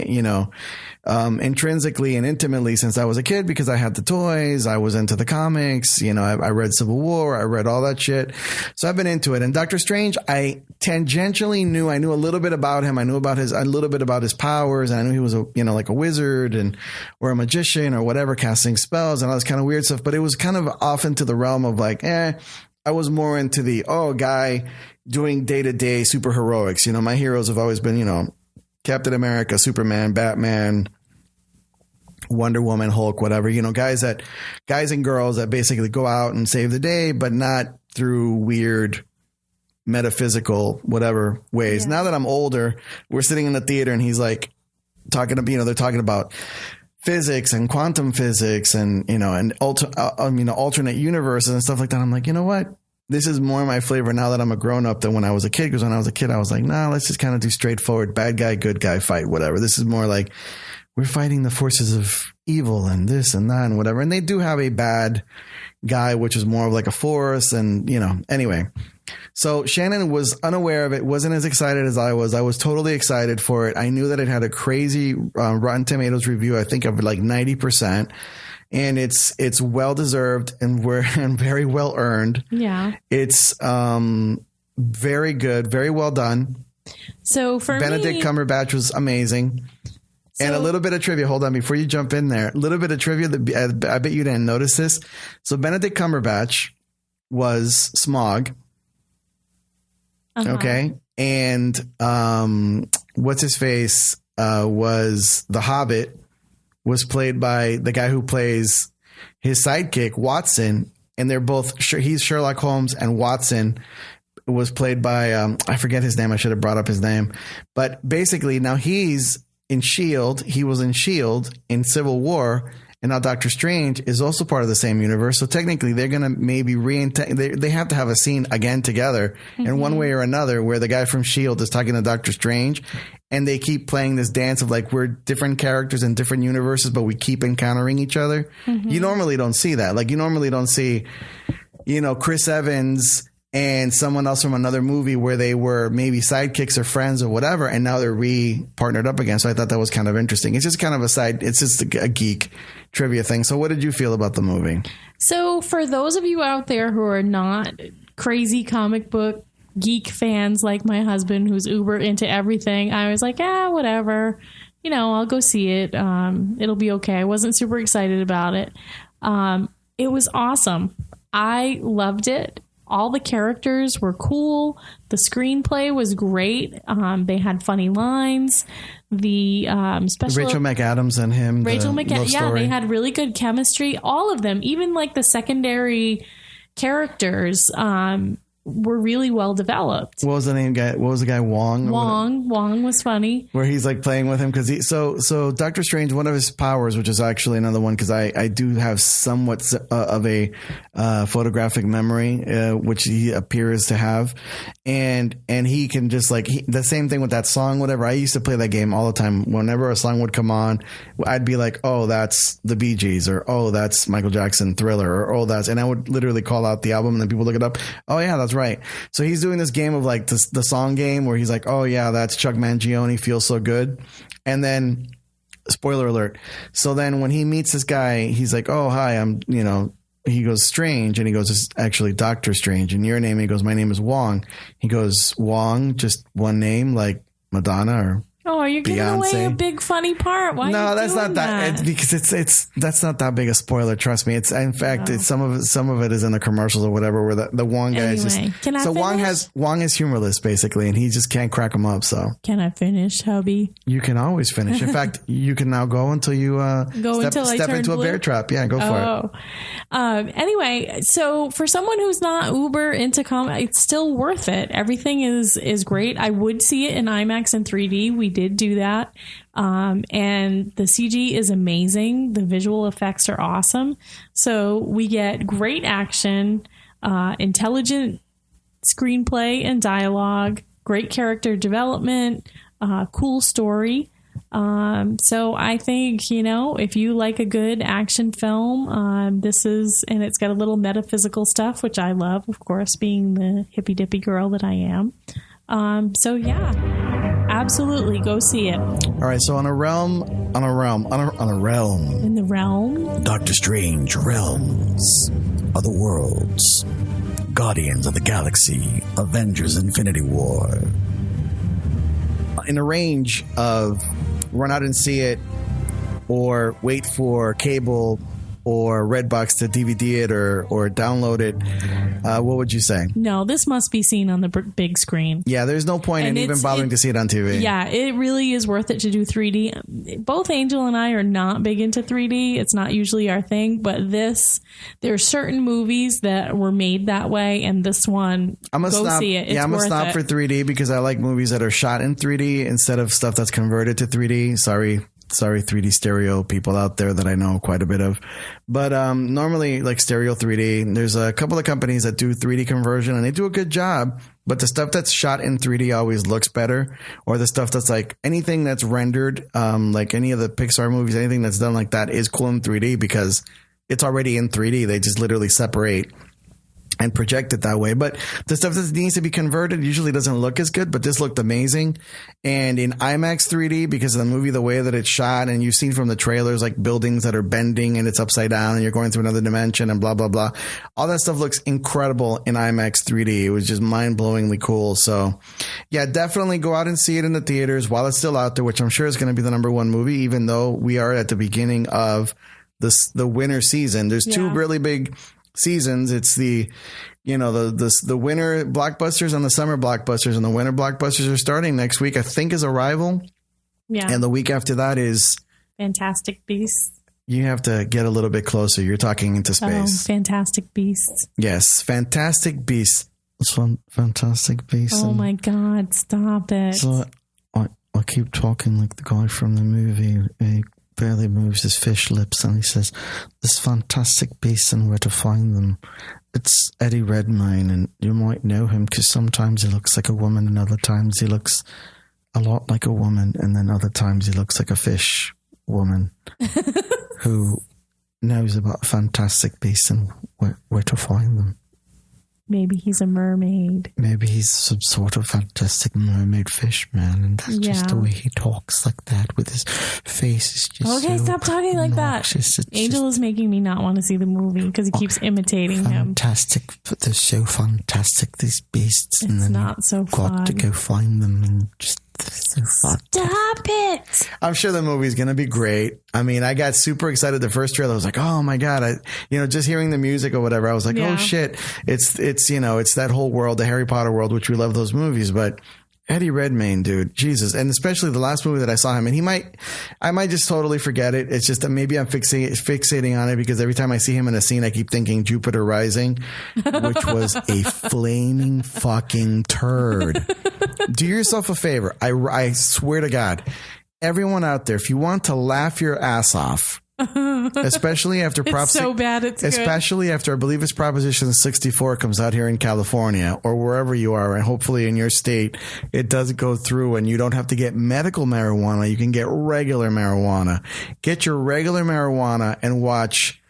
intrinsically and intimately since I was a kid because I had the toys. I was into the comics. I read Civil War. I read all that shit. So I've been into it. And Dr. Strange, I tangentially knew. I knew a little bit about him. I knew about a little bit about his powers. And I knew he was like a wizard or a magician or whatever, casting spells and all this kind of weird stuff. But it was kind of off into the realm of like, I was more into the guy doing day-to-day super heroics. My heroes have always been, Captain America, Superman, Batman, Wonder Woman, Hulk, whatever, guys and girls that basically go out and save the day, but not through weird metaphysical, whatever ways. Yeah. Now that I'm older, we're sitting in the theater and he's like talking to, they're talking about physics and quantum physics and, alternate universes and stuff like that. I'm like, you know what? This is more my flavor now that I'm a grown up than when I was a kid. Because when I was a kid, I was like, nah, let's just kind of do straightforward, bad guy, good guy fight, whatever. This is more like we're fighting the forces of evil and this and that and whatever. And they do have a bad guy, which is more of like a force. And, anyway. So Shannon was unaware of it, wasn't as excited as I was. I was totally excited for it. I knew that it had a crazy Rotten Tomatoes review, I think of like 90%. And it's well deserved and very well earned.
Yeah.
It's very good, very well done.
So for
Benedict Cumberbatch was amazing. And a little bit of trivia. Hold on, before you jump in there, a little bit of trivia. I bet you didn't notice this. So Benedict Cumberbatch was Smaug.
Uh-huh.
Okay. And what's his face was the Hobbit. Was played by the guy who plays his sidekick, Watson. And they're both, he's Sherlock Holmes and Watson was played by, I forget his name. I should have brought up his name. But basically now he's in S.H.I.E.L.D. He was in S.H.I.E.L.D. in Civil War. And now Dr. Strange is also part of the same universe. So technically they're going to maybe they have to have a scene again together in one way or another where the guy from S.H.I.E.L.D. is talking to Dr. Strange. And they keep playing this dance of like, we're different characters in different universes, but we keep encountering each other. Mm-hmm. You normally don't see that. Like you normally don't see, Chris Evans and someone else from another movie where they were maybe sidekicks or friends or whatever. And now they're partnered up again. So I thought that was kind of interesting. It's just kind of it's just a geek trivia thing. So what did you feel about the movie?
So for those of you out there who are not crazy comic book geek fans like my husband who's uber into everything, I was like, whatever, I'll go see it. It'll be okay. I wasn't super excited about it. It was awesome. I loved it. All the characters were cool. The screenplay was great. They had funny lines. The special
Rachel McAdams and him.
Rachel McAdams. Yeah, they had really good chemistry. All of them, even like the secondary characters, were really well developed.
What was the name guy? What was the guy? Wong
was funny.
Where he's like playing with him because so Dr. Strange, one of his powers, which is actually another one because I do have somewhat of a photographic memory, which he appears to have, and he can just like the same thing with that song, whatever. I used to play that game all the time. Whenever a song would come on, I'd be like, oh, that's the Bee Gees, or oh, that's Michael Jackson, Thriller, or oh, and I would literally call out the album and then people look it up. Oh yeah, that's right. So he's doing this game of like the song game where he's like, oh yeah, that's Chuck Mangione, Feels So Good. And then spoiler alert. So then when he meets this guy, he's like, oh, hi, I'm, he goes Strange. And he goes, it's actually Dr. Strange. And your name? He goes, my name is Wong. He goes, Wong, just one name like Madonna or
Oh, you're giving away a big funny part. Why?
No,
are you
that's
doing
not that. It's because that's not that big a spoiler. Trust me. It's in fact, it's some of it is in the commercials or whatever. Where the Wong guy is just.
Can I
so
finish?
Wong is humorless basically, and he just can't crack them up. So
can I finish, hubby?
You can always finish. In fact, you can now go until you step into a bear trap. Yeah, go for
it. Anyway, so for someone who's not uber into comics, it's still worth it. Everything is great. I would see it in IMAX and 3D. We did do that. And the CG is amazing. The visual effects are awesome. So we get great action, intelligent screenplay and dialogue, great character development, cool story. So I think, you know, if you like a good action film, and it's got a little metaphysical stuff, which I love, of course, being the hippy dippy girl that I am. So yeah, absolutely go see it.
All right. So in the realm, Doctor Strange realms, other worlds, Guardians of the Galaxy, Avengers Infinity War. In a range of run out and see it or wait for cable or Redbox to DVD it or download it, what would you say?
No, this must be seen on the big screen.
Yeah, there's no point in even bothering to see it on TV.
Yeah, it really is worth it to do 3D. Both Angel and I are not big into 3D. It's not usually our thing, but there are certain movies that were made that way, and this one, see it. It's
I'm a snob for 3D because I like movies that are shot in 3D instead of stuff that's converted to 3D. Sorry 3D stereo people out there that I know quite a bit of, but normally like stereo 3D, there's a couple of companies that do 3D conversion and they do a good job, but the stuff that's shot in 3D always looks better, or the stuff that's like anything that's rendered, like any of the Pixar movies, anything that's done like that is cool in 3D because it's already in 3D. They just literally separate and project it that way. But the stuff that needs to be converted usually doesn't look as good, but this looked amazing. And in IMAX 3D, because of the movie, the way that it's shot, and you've seen from the trailers, like buildings that are bending and it's upside down and you're going through another dimension and blah, blah, blah. All that stuff looks incredible in IMAX 3D. It was just mind-blowingly cool. So yeah, definitely go out and see it in the theaters while it's still out there, which I'm sure is going to be the #1 movie, even though we are at the beginning of the winter season. There's two really big seasons. It's the winter blockbusters and the summer blockbusters, and the winter blockbusters are starting next week. I think is Arrival. Yeah. And the week after that is
Fantastic Beasts.
You have to get a little bit closer. You're talking into space.
Fantastic Beasts.
Yes. Fantastic Beasts. It's Fantastic Beasts.
Oh my God. Stop it.
So I keep talking like the guy from the movie. He barely moves his fish lips and he says, "This fantastic beast and where to find them." It's Eddie Redmayne, and you might know him because sometimes he looks like a woman and other times he looks a lot like a woman, and then other times he looks like a fish woman who knows about fantastic beasts and where to find them.
Maybe he's a mermaid.
Maybe he's some sort of fantastic mermaid fish man, and that's just the way he talks like that with his face. Is just
stop talking like that. Angel is making me not want to see the movie because he keeps imitating him.
Fantastic! They're so fantastic, these beasts.
It's
and then
not so fun.
Got to go find them and just. So
stop it.
I'm sure the movie's going to be great. I mean, I got super excited. The first trailer, I was like, oh my God, just hearing the music or whatever, I was like, oh shit. It's that whole world, the Harry Potter world, which we love those movies, but Eddie Redmayne, dude, Jesus. And especially the last movie that I saw him in, I might just totally forget it. It's just that maybe I'm fixating on it because every time I see him in a scene, I keep thinking Jupiter Rising, which was a flaming fucking turd. Do yourself a favor. I swear to God, everyone out there, if you want to laugh your ass off, especially after especially after I believe it's Proposition 64 comes out here in California or wherever you are, and hopefully in your state it does go through and you don't have to get medical marijuana, you can get regular marijuana. Get your regular marijuana and watch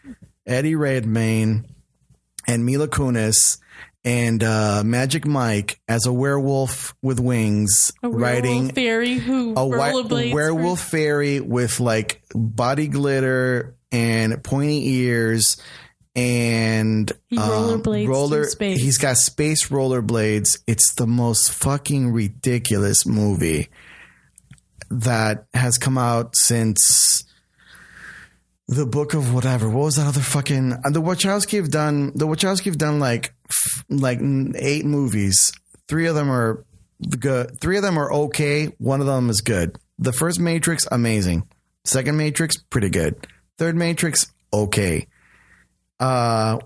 Eddie Redmayne and Mila Kunis and Magic Mike as a werewolf with wings, riding
fairy
a werewolf fairy with like body glitter and pointy ears, and
he rollerblades through space.
He's got space rollerblades. It's the most fucking ridiculous movie that has come out since the Book of whatever. What was that other fucking the Wachowski have done like 8 movies. 3 of them are good. 3 of them are okay. 1 of them is good. The first Matrix, amazing. Second Matrix, pretty good. Third Matrix, okay. What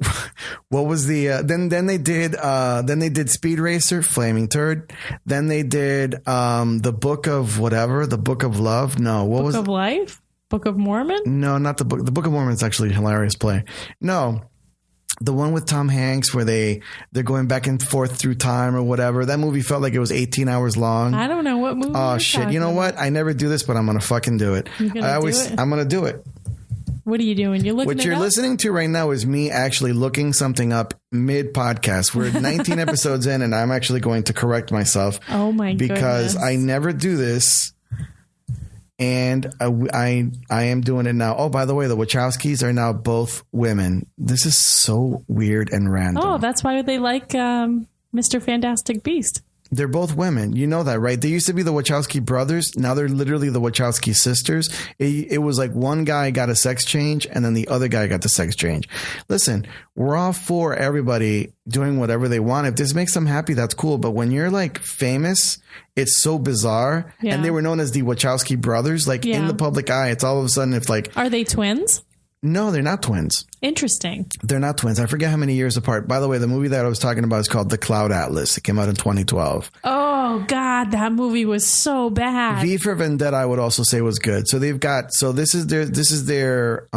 was the then they did Speed Racer, flaming turd. Then they did the Book of whatever, the Book of Love. No, what was
Book of Life? Book of Mormon?
No, not the book. The Book of Mormon is actually a hilarious play. No. The one with Tom Hanks where they're going back and forth through time or whatever. That movie felt like it was 18 hours long.
I don't know what movie.
Oh shit. You know what? I never do this, but I'm going to fucking do it. I'm going to do it.
What are you doing? You're looking
What you're listening to right now is me actually looking something up mid podcast. We're 19 episodes in and I'm actually going to correct myself.
Oh my goodness.
Because I never do this. And I am doing it now. Oh, by the way, the Wachowskis are now both women. This is so weird and random.
Oh, that's why they like Mr. Fantastic Beast.
They're both women. You know that, right? They used to be the Wachowski brothers. Now they're literally the Wachowski sisters. It was like one guy got a sex change and then the other guy got the sex change. Listen, we're all for everybody doing whatever they want. If this makes them happy, that's cool. But when you're like famous, it's so bizarre. Yeah. And they were known as the Wachowski brothers. Like in the public eye, it's all of a sudden it's like.
Are they twins?
No, they're not twins.
Interesting.
They're not twins. I forget how many years apart. By the way, the movie that I was talking about is called The Cloud Atlas. It came out in 2012.
Oh God, that movie was so bad.
V for Vendetta, I would also say was good. So they've got, so this is their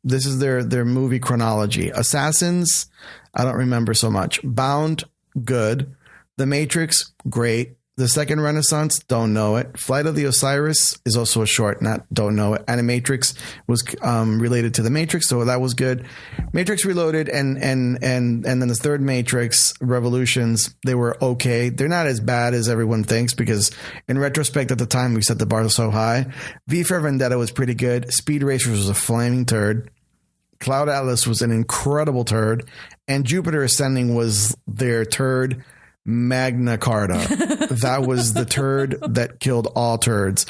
movie chronology. Assassins, I don't remember so much. Bound, good. The Matrix, great. The Second Renaissance, don't know it. Flight of the Osiris is also a short, don't know it. Animatrix was related to the Matrix, so that was good. Matrix Reloaded and then the third Matrix, Revolutions, they were okay. They're not as bad as everyone thinks because in retrospect at the time we set the bar so high. V for Vendetta was pretty good. Speed Racers was a flaming turd. Cloud Atlas was an incredible turd. And Jupiter Ascending was their turd Magna Carta. That was the turd that killed all turds.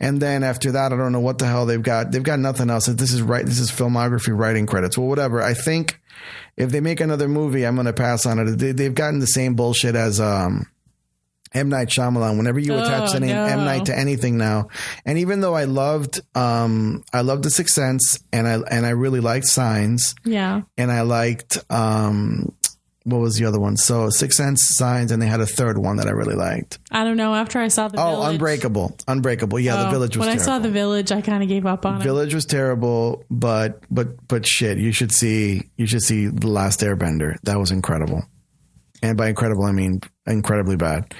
And then after that, I don't know what the hell they've got. They've got nothing else. This is filmography, writing credits. Well, whatever. I think if they make another movie, I'm going to pass on it. They've gotten the same bullshit as M. Night Shyamalan. Whenever you attach the name M. Night to anything now, and even though I loved The Sixth Sense and I really liked Signs.
Yeah. And
I liked what was the other one? So Sixth Sense, Signs, and they had a third one that I really liked.
I don't know. After I saw The Village.
Unbreakable. Yeah, The Village was terrible.
When I saw The Village, I kind of gave up on it.
Village was terrible, but shit, you should see The Last Airbender. That was incredible. And by incredible, I mean incredibly bad.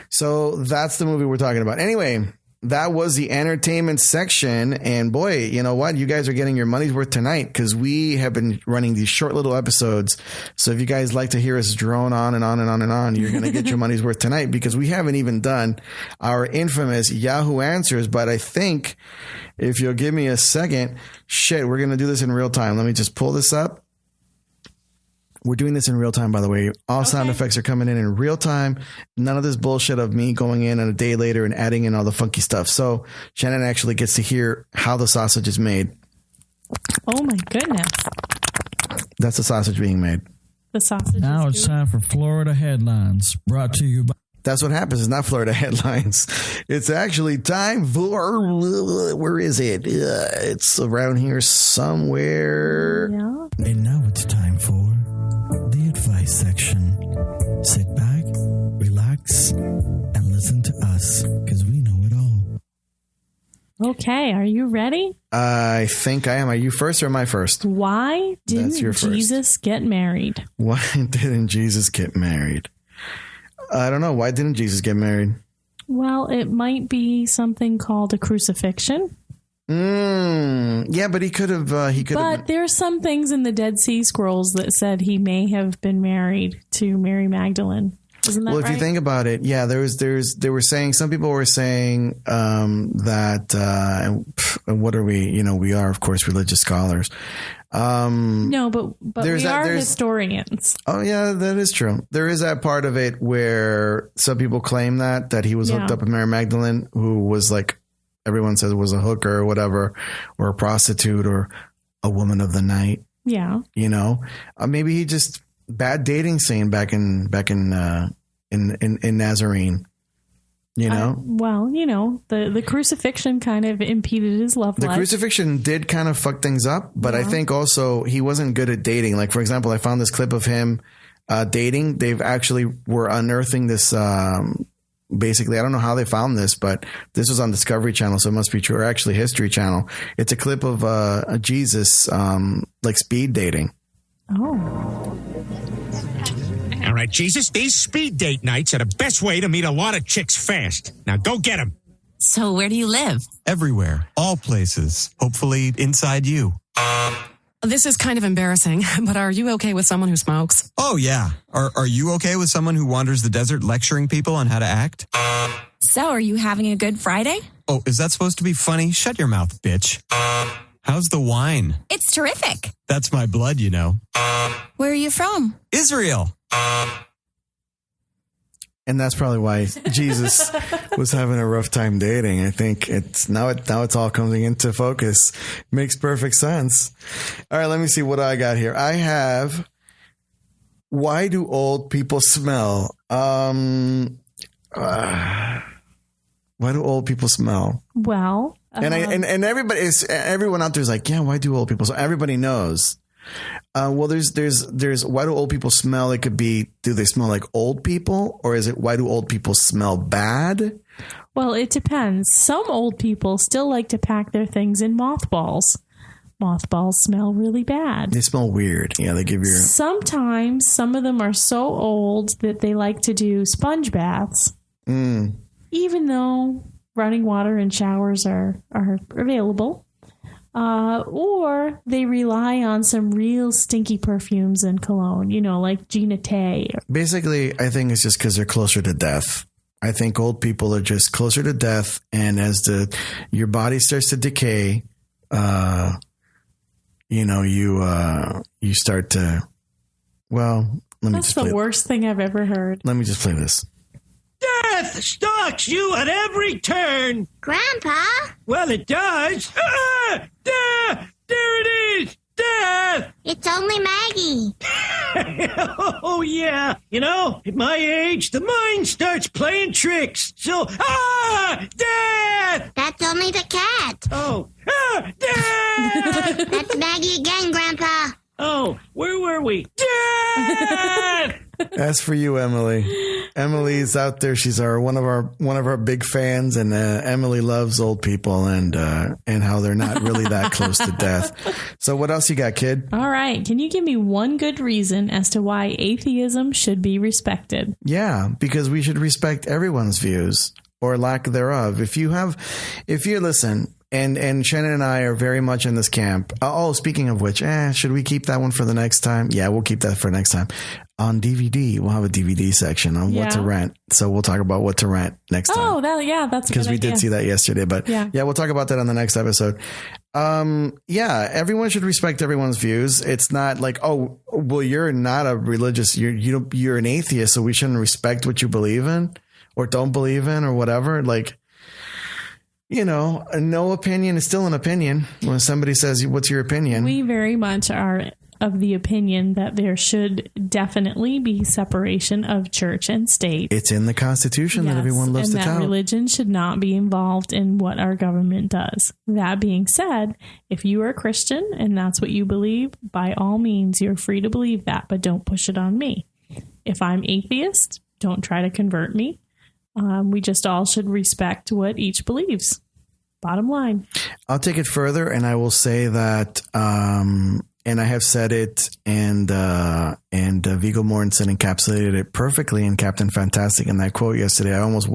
So that's the movie we're talking about. Anyway, that was the entertainment section. And boy, you know what? You guys are getting your money's worth tonight because we have been running these short little episodes. So if you guys like to hear us drone on and on and on and on, you're going to get your money's worth tonight because we haven't even done our infamous Yahoo Answers. But I think if you'll give me a second, we're going to do this in real time. Let me just pull this up. We're doing this in real time, by the way. All sound effects are coming in real time. None of this bullshit of me going in a day later and adding in all the funky stuff. So Shannon actually gets to hear how the sausage is made.
Oh, my goodness.
That's the sausage being made.
The sausage.
Now it's time for Florida Headlines, brought to you by...
That's what happens. It's not Florida Headlines. It's actually time for... Where is it? It's around here somewhere.
Yeah.
And now it's time for the advice section. Sit back, relax, and listen to us, because we know it all.
Okay, are you ready?
I think I am. Are you first or am I first?
Why didn't Jesus get married?
Why didn't Jesus get married? I don't know. Why didn't Jesus get married?
Well, it might be something called a crucifixion.
Yeah, but he could have.
But there's some things in the Dead Sea Scrolls that said he may have been married to Mary Magdalene. Isn't that right?
Well, if you think about it, yeah, they were saying, some people were saying that, what are we? You know, we are, of course, religious scholars.
No, but we are historians.
Oh, yeah, that is true. There is that part of it where some people claim that he was hooked up with Mary Magdalene, who was like, everyone says was a hooker or whatever, or a prostitute or a woman of the night.
Yeah.
You know, maybe he just bad dating scene back in Nazarene. You know?
The crucifixion kind of impeded his love life.
The crucifixion did kind of fuck things up, but I think also he wasn't good at dating. Like, for example, I found this clip of him dating. They've actually were unearthing this. Basically, I don't know how they found this, but this was on Discovery Channel, so it must be true, or actually History Channel. It's a clip of Jesus like speed dating.
Oh.
All right, Jesus, these speed date nights are the best way to meet a lot of chicks fast. Now go get them.
So where do you live?
Everywhere. All places. Hopefully inside you.
This is kind of embarrassing, but are you okay with someone who smokes?
Oh, yeah. Are you okay with someone who wanders the desert lecturing people on how to act?
So are you having a good Friday?
Oh, is that supposed to be funny? Shut your mouth, bitch. How's the wine?
It's terrific.
That's my blood, you know.
Where are you from?
Israel.
And that's probably why Jesus was having a rough time dating. I think it's now it's all coming into focus. Makes perfect sense. All right, let me see what I got here. I have, why do old people smell? Why do old people smell?
Well,
and everyone out there is like, yeah, why do old people? So everybody knows. Well, there's why do old people smell? It could be, do they smell like old people, or is it why do old people smell bad?
Well, it depends. Some old people still like to pack their things in mothballs. Mothballs smell really bad.
They smell weird. Yeah, they give you.
Sometimes some of them are so old that they like to do sponge baths. Even though running water and showers are available. Or they rely on some real stinky perfumes and cologne, like Gina Tay.
Basically, I think it's just because they're closer to death. I think old people are just closer to death. And as your body starts to decay, you start to, well, let me
That's
just play.
That's the worst thing I've ever heard.
Let me just play this.
Death stalks you at every turn.
Grandpa?
Well, it does. Death! There it is! Death!
It's only Maggie.
Oh, yeah. At my age, the mind starts playing tricks. So, death!
That's only the cat.
Oh, death!
That's Maggie again, Grandpa.
Oh, where were we? Death!
As for you, Emily. Emily's out there. She's one of our big fans, and Emily loves old people and how they're not really that close to death. So what else you got, kid?
All right. Can you give me one good reason as to why atheism should be respected? Yeah,
because we should respect everyone's views or lack thereof. If you listen, and Shannon and I are very much in this camp. Oh, speaking of which, should we keep that one for the next time? Yeah, we'll keep that for next time. On DVD, we'll have a DVD section on what to rent. So we'll talk about what to rent next time.
Oh, that's
because we did see that yesterday. But yeah, we'll talk about that on the next episode. Everyone should respect everyone's views. It's not like, oh, well, you're not a religious, you're an atheist, so we shouldn't respect what you believe in or don't believe in or whatever. Like, no opinion is still an opinion. When somebody says, what's your opinion?
We very much are of the opinion that there should definitely be separation of church and state.
It's in the Constitution that everyone loves to tout.
And that religion should not be involved in what our government does. That being said, if you are a Christian and that's what you believe, by all means, you're free to believe that, but don't push it on me. If I'm atheist, don't try to convert me. We just all should respect what each believes. Bottom line.
I'll take it further, and I will say that, and I have said it, and Viggo Mortensen encapsulated it perfectly in Captain Fantastic in that quote yesterday. I almost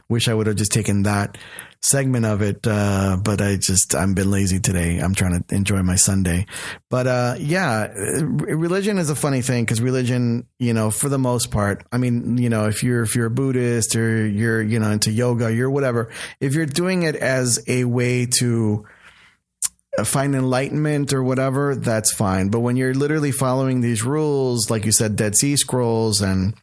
wish I would have just taken that segment of it, but I've been lazy today. I'm trying to enjoy my Sunday. But religion is a funny thing because religion, for the most part, I mean, if you're a Buddhist or you're, into yoga, you're whatever, if you're doing it as a way to find enlightenment or whatever, that's fine. But when you're literally following these rules, like you said, Dead Sea Scrolls and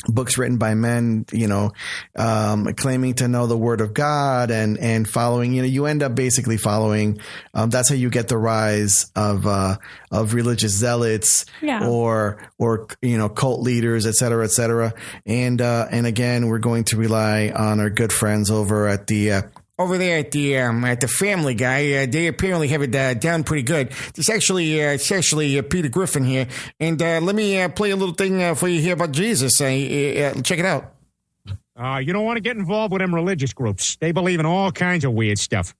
books written by men, claiming to know the word of God and following, you end up basically following. That's how you get the rise of religious zealots or cult leaders, et cetera, et cetera. And again, we're going to rely on our good friends over at the,
over there at the Family Guy. They apparently have it down pretty good. It's actually Peter Griffin here. And let me play a little thing for you here about Jesus. Check it out.
You don't want to get involved with them religious groups. They believe in all kinds of weird stuff.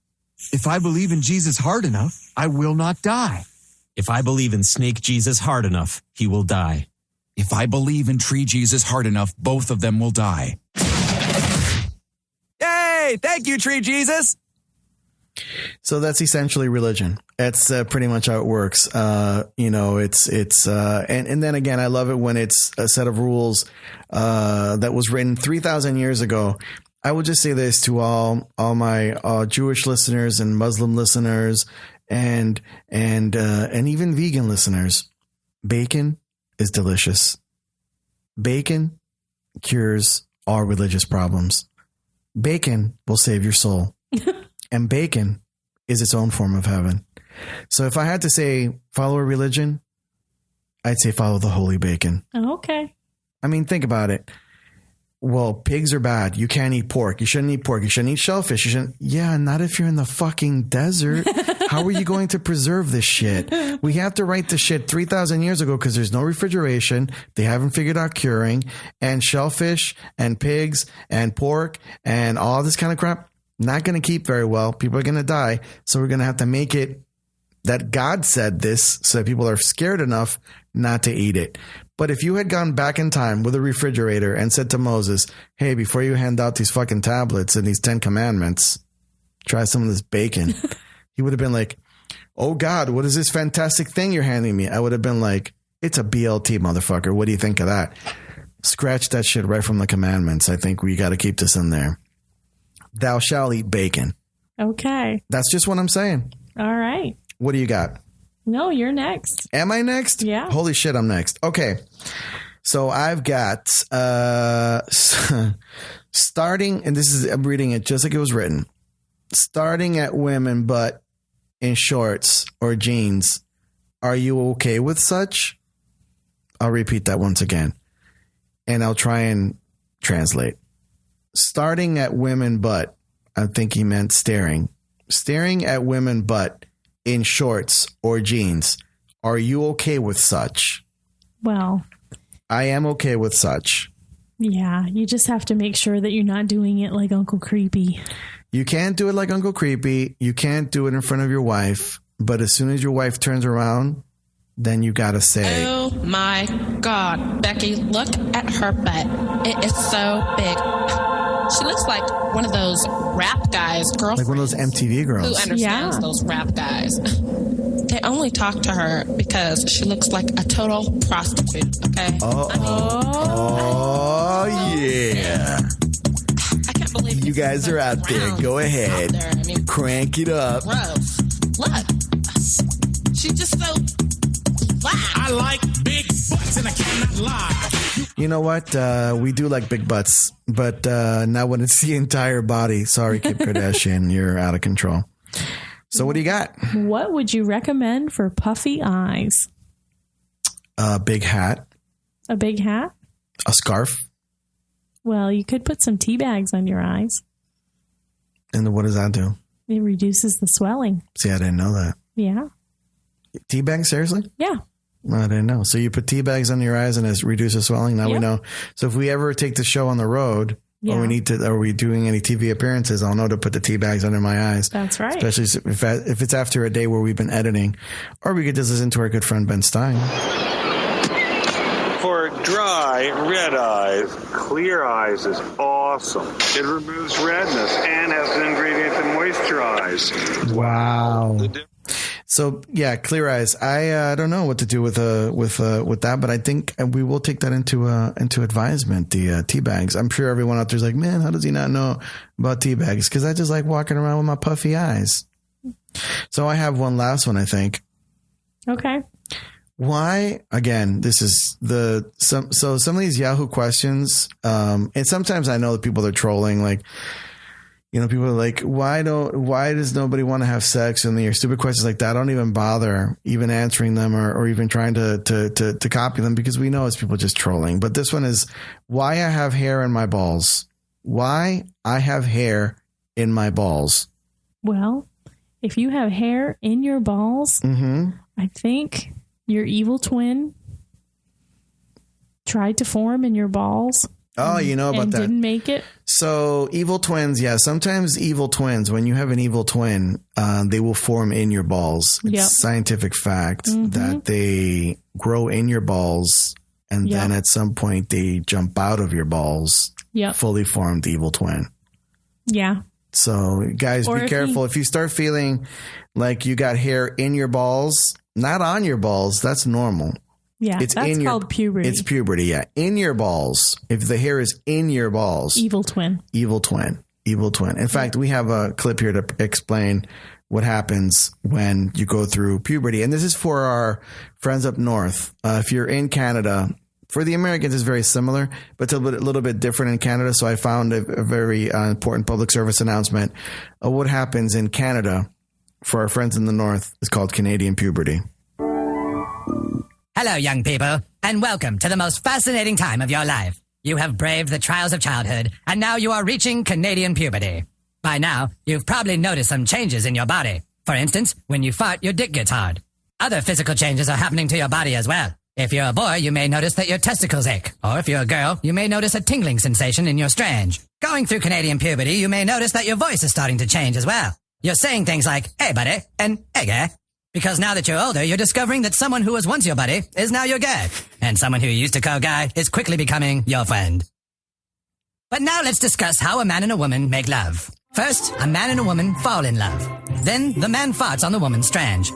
If I believe in Jesus hard enough, I will not die.
If I believe in Snake Jesus hard enough, he will die.
If I believe in Tree Jesus hard enough, both of them will die.
Yay! Thank you, Tree Jesus.
So that's essentially religion. That's pretty much how it works. And then again, I love it when it's a set of rules that was written 3,000 years ago. I will just say this to all my Jewish listeners and Muslim listeners and even vegan listeners. Bacon is delicious. Bacon cures all religious problems. Bacon will save your soul. And bacon is its own form of heaven. So if I had to say follow a religion, I'd say follow the holy bacon.
Okay.
I mean, think about it. Well, pigs are bad. You can't eat pork. You shouldn't eat pork. You shouldn't eat shellfish. You shouldn't. Yeah, not if you're in the fucking desert. How are you going to preserve this shit? We have to write this shit 3,000 years ago because there's no refrigeration. They haven't figured out curing. And shellfish and pigs and pork and all this kind of crap, not going to keep very well. People are going to die. So we're going to have to make it that God said this so that people are scared enough not to eat it. But if you had gone back in time with a refrigerator and said to Moses, hey, before you hand out these fucking tablets and these 10 commandments, try some of this bacon. He would have been like, oh God, what is this fantastic thing you're handing me? I would have been like, it's a BLT, motherfucker. What do you think of that? Scratch that shit right from the commandments. I think we got to keep this in there. Thou shalt eat bacon.
Okay.
That's just what I'm saying.
All right.
What do you got?
No, you're next.
Am I next?
Yeah.
Holy shit, I'm next. Okay. So I've got starting, and I'm reading it just like it was written. Starting at women, but in shorts or jeans. Are you okay with such? I'll repeat that once again. And I'll try and translate. Starting at women, but I think he meant staring. Staring at women, but in shorts or jeans. Are you okay with such?
Well,
I am okay with such.
Yeah, you just have to make sure that you're not doing it like Uncle Creepy.
You can't do it like Uncle Creepy. You can't do it in front of your wife. But as soon as your wife turns around, then you got to say,
oh my God, Becky, look at her butt. It is so big. She looks like one of those rap guys, girlfriends.
Like one of those MTV girls.
Who understands those rap guys. They only talk to her because she looks like a total prostitute, okay?
Yeah.
I can't believe
you guys are out there. Go ahead. Crank it up.
Gross. Look. She's just so black.
I like big butts and I cannot lie.
You know what? We do like big butts, but not when it's the entire body. Sorry, Kim Kardashian. You're out of control. So what do you got?
What would you recommend for puffy eyes?
A big hat.
A big hat?
A scarf.
Well, you could put some tea bags on your eyes.
And what does that do?
It reduces the swelling.
See, I didn't know that.
Yeah.
Tea bags? Seriously?
Yeah.
I didn't know. So you put tea bags on your eyes and it reduces swelling. Now we know. So if we ever take the show on the road, or are we doing any TV appearances, I'll know to put the tea bags under my eyes.
That's right.
Especially if it's after a day where we've been editing, or we could just listen to our good friend Ben Stein.
For dry, red eyes, Clear Eyes is awesome. It removes redness and has an ingredient to moisturize.
Wow. So yeah, Clear Eyes. I don't know what to do with that, but I think we will take that into advisement. The tea bags. I'm sure everyone out there's like, man, how does he not know about tea bags? Because I just like walking around with my puffy eyes. So I have one last one, I think.
Okay.
Why? Again, this is some of these Yahoo questions. And sometimes I know that people are trolling, like, you know, people are like, why does nobody want to have sex? And they're stupid questions like that. I don't even bother even answering them or even trying to copy them, because we know it's people just trolling. But this one is why I have hair in my balls. Why I have hair in my balls.
Well, if you have hair in your balls, I think your evil twin tried to form in your balls.
Oh, you know about
and
that.
Didn't make it.
So evil twins, yeah. Sometimes evil twins, when you have an evil twin, they will form in your balls. It's scientific fact that they grow in your balls, and then at some point they jump out of your balls. Fully formed evil twin. Yeah. So guys, be careful. If you start feeling like you got hair in your balls, not on your balls, that's normal.
Yeah, that's called puberty.
It's puberty, yeah. In your balls. If the hair is in your balls.
Evil twin.
Evil twin. Evil twin. In fact, we have a clip here to explain what happens when you go through puberty. And this is for our friends up north. If you're in Canada, for the Americans, it's very similar, but it's a little bit different in Canada. So I found a very important public service announcement of what happens in Canada for our friends in the north. It's called Canadian puberty.
Hello, young people, and welcome to the most fascinating time of your life. You have braved the trials of childhood, and now you are reaching Canadian puberty. By now, you've probably noticed some changes in your body. For instance, when you fart, your dick gets hard. Other physical changes are happening to your body as well. If you're a boy, you may notice that your testicles ache. Or if you're a girl, you may notice a tingling sensation in your strange. Going through Canadian puberty, you may notice that your voice is starting to change as well. You're saying things like, hey buddy, and hey guy. Because now that you're older, you're discovering that someone who was once your buddy is now your guy. And someone who you used to call guy is quickly becoming your friend. But now let's discuss how a man and a woman make love. First, a man and a woman fall in love. Then the man farts on the woman's strange,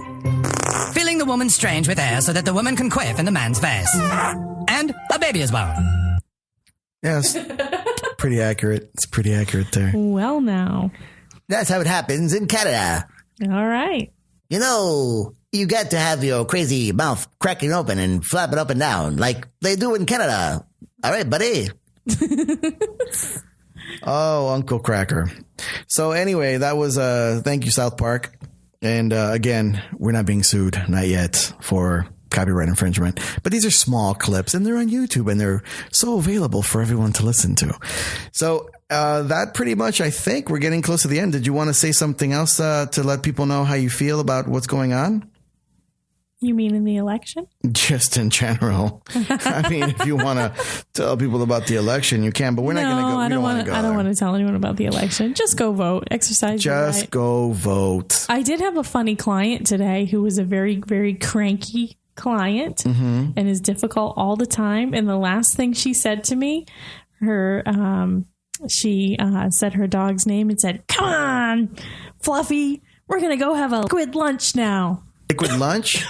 filling the woman's strange with air so that the woman can quiff in the man's face. And a baby is born.
Yes. Pretty accurate. It's pretty accurate there.
Well, now.
That's how it happens in Canada.
All right.
You know, you got to have your crazy mouth cracking open and flapping up and down like they do in Canada. All right, buddy.
Oh, Uncle Cracker. So anyway, that was thank you, South Park. And again, we're not being sued, not yet, for copyright infringement. But these are small clips, and they're on YouTube, and they're so available for everyone to listen to. So that pretty much, I think we're getting close to the end. Did you want to say something else to let people know how you feel about what's going on?
You mean in the election?
Just in general. I mean, if you want to tell people about the election, you can, but we're not going to go.
I don't want to tell anyone about the election. Just go vote. Exercise your right.
Just go vote.
I did have a funny client today who was a very, very cranky client and is difficult all the time. And the last thing she said to me, she said her dog's name and said, "Come on, Fluffy, we're going to go have a liquid lunch now."
Liquid lunch?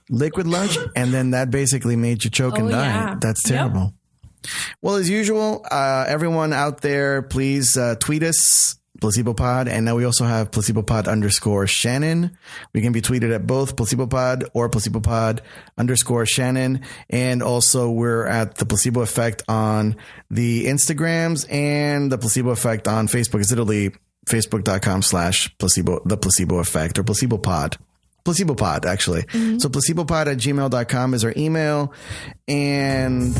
Liquid lunch? And then that basically made you choke and die.
Yeah.
That's terrible. Yep. Well, as usual, everyone out there, please tweet us, Placebo Pod. And now we also have Placebo Pod _Shannon. We can be tweeted at both Placebo Pod or Placebo Pod _Shannon. And also we're at the Placebo Effect on the Instagrams and the Placebo Effect on Facebook. It's literally facebook.com/placebo, the Placebo Effect, or Placebo Pod. Placebo Pod, actually. Mm-hmm. So placebopod@gmail.com is our email. And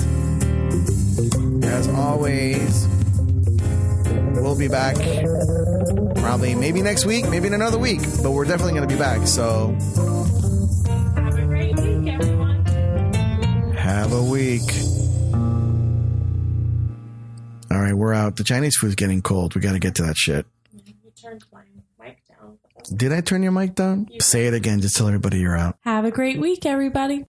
as always, we'll be back probably maybe next week, maybe in another week, but we're definitely going to be back. So
have a great week, everyone.
Have a week. All right, we're out. The Chinese food's getting cold. We got to get to that shit.
You turned my mic down.
Did I turn your mic down? Say it again. Just tell everybody you're out.
Have a great week, everybody.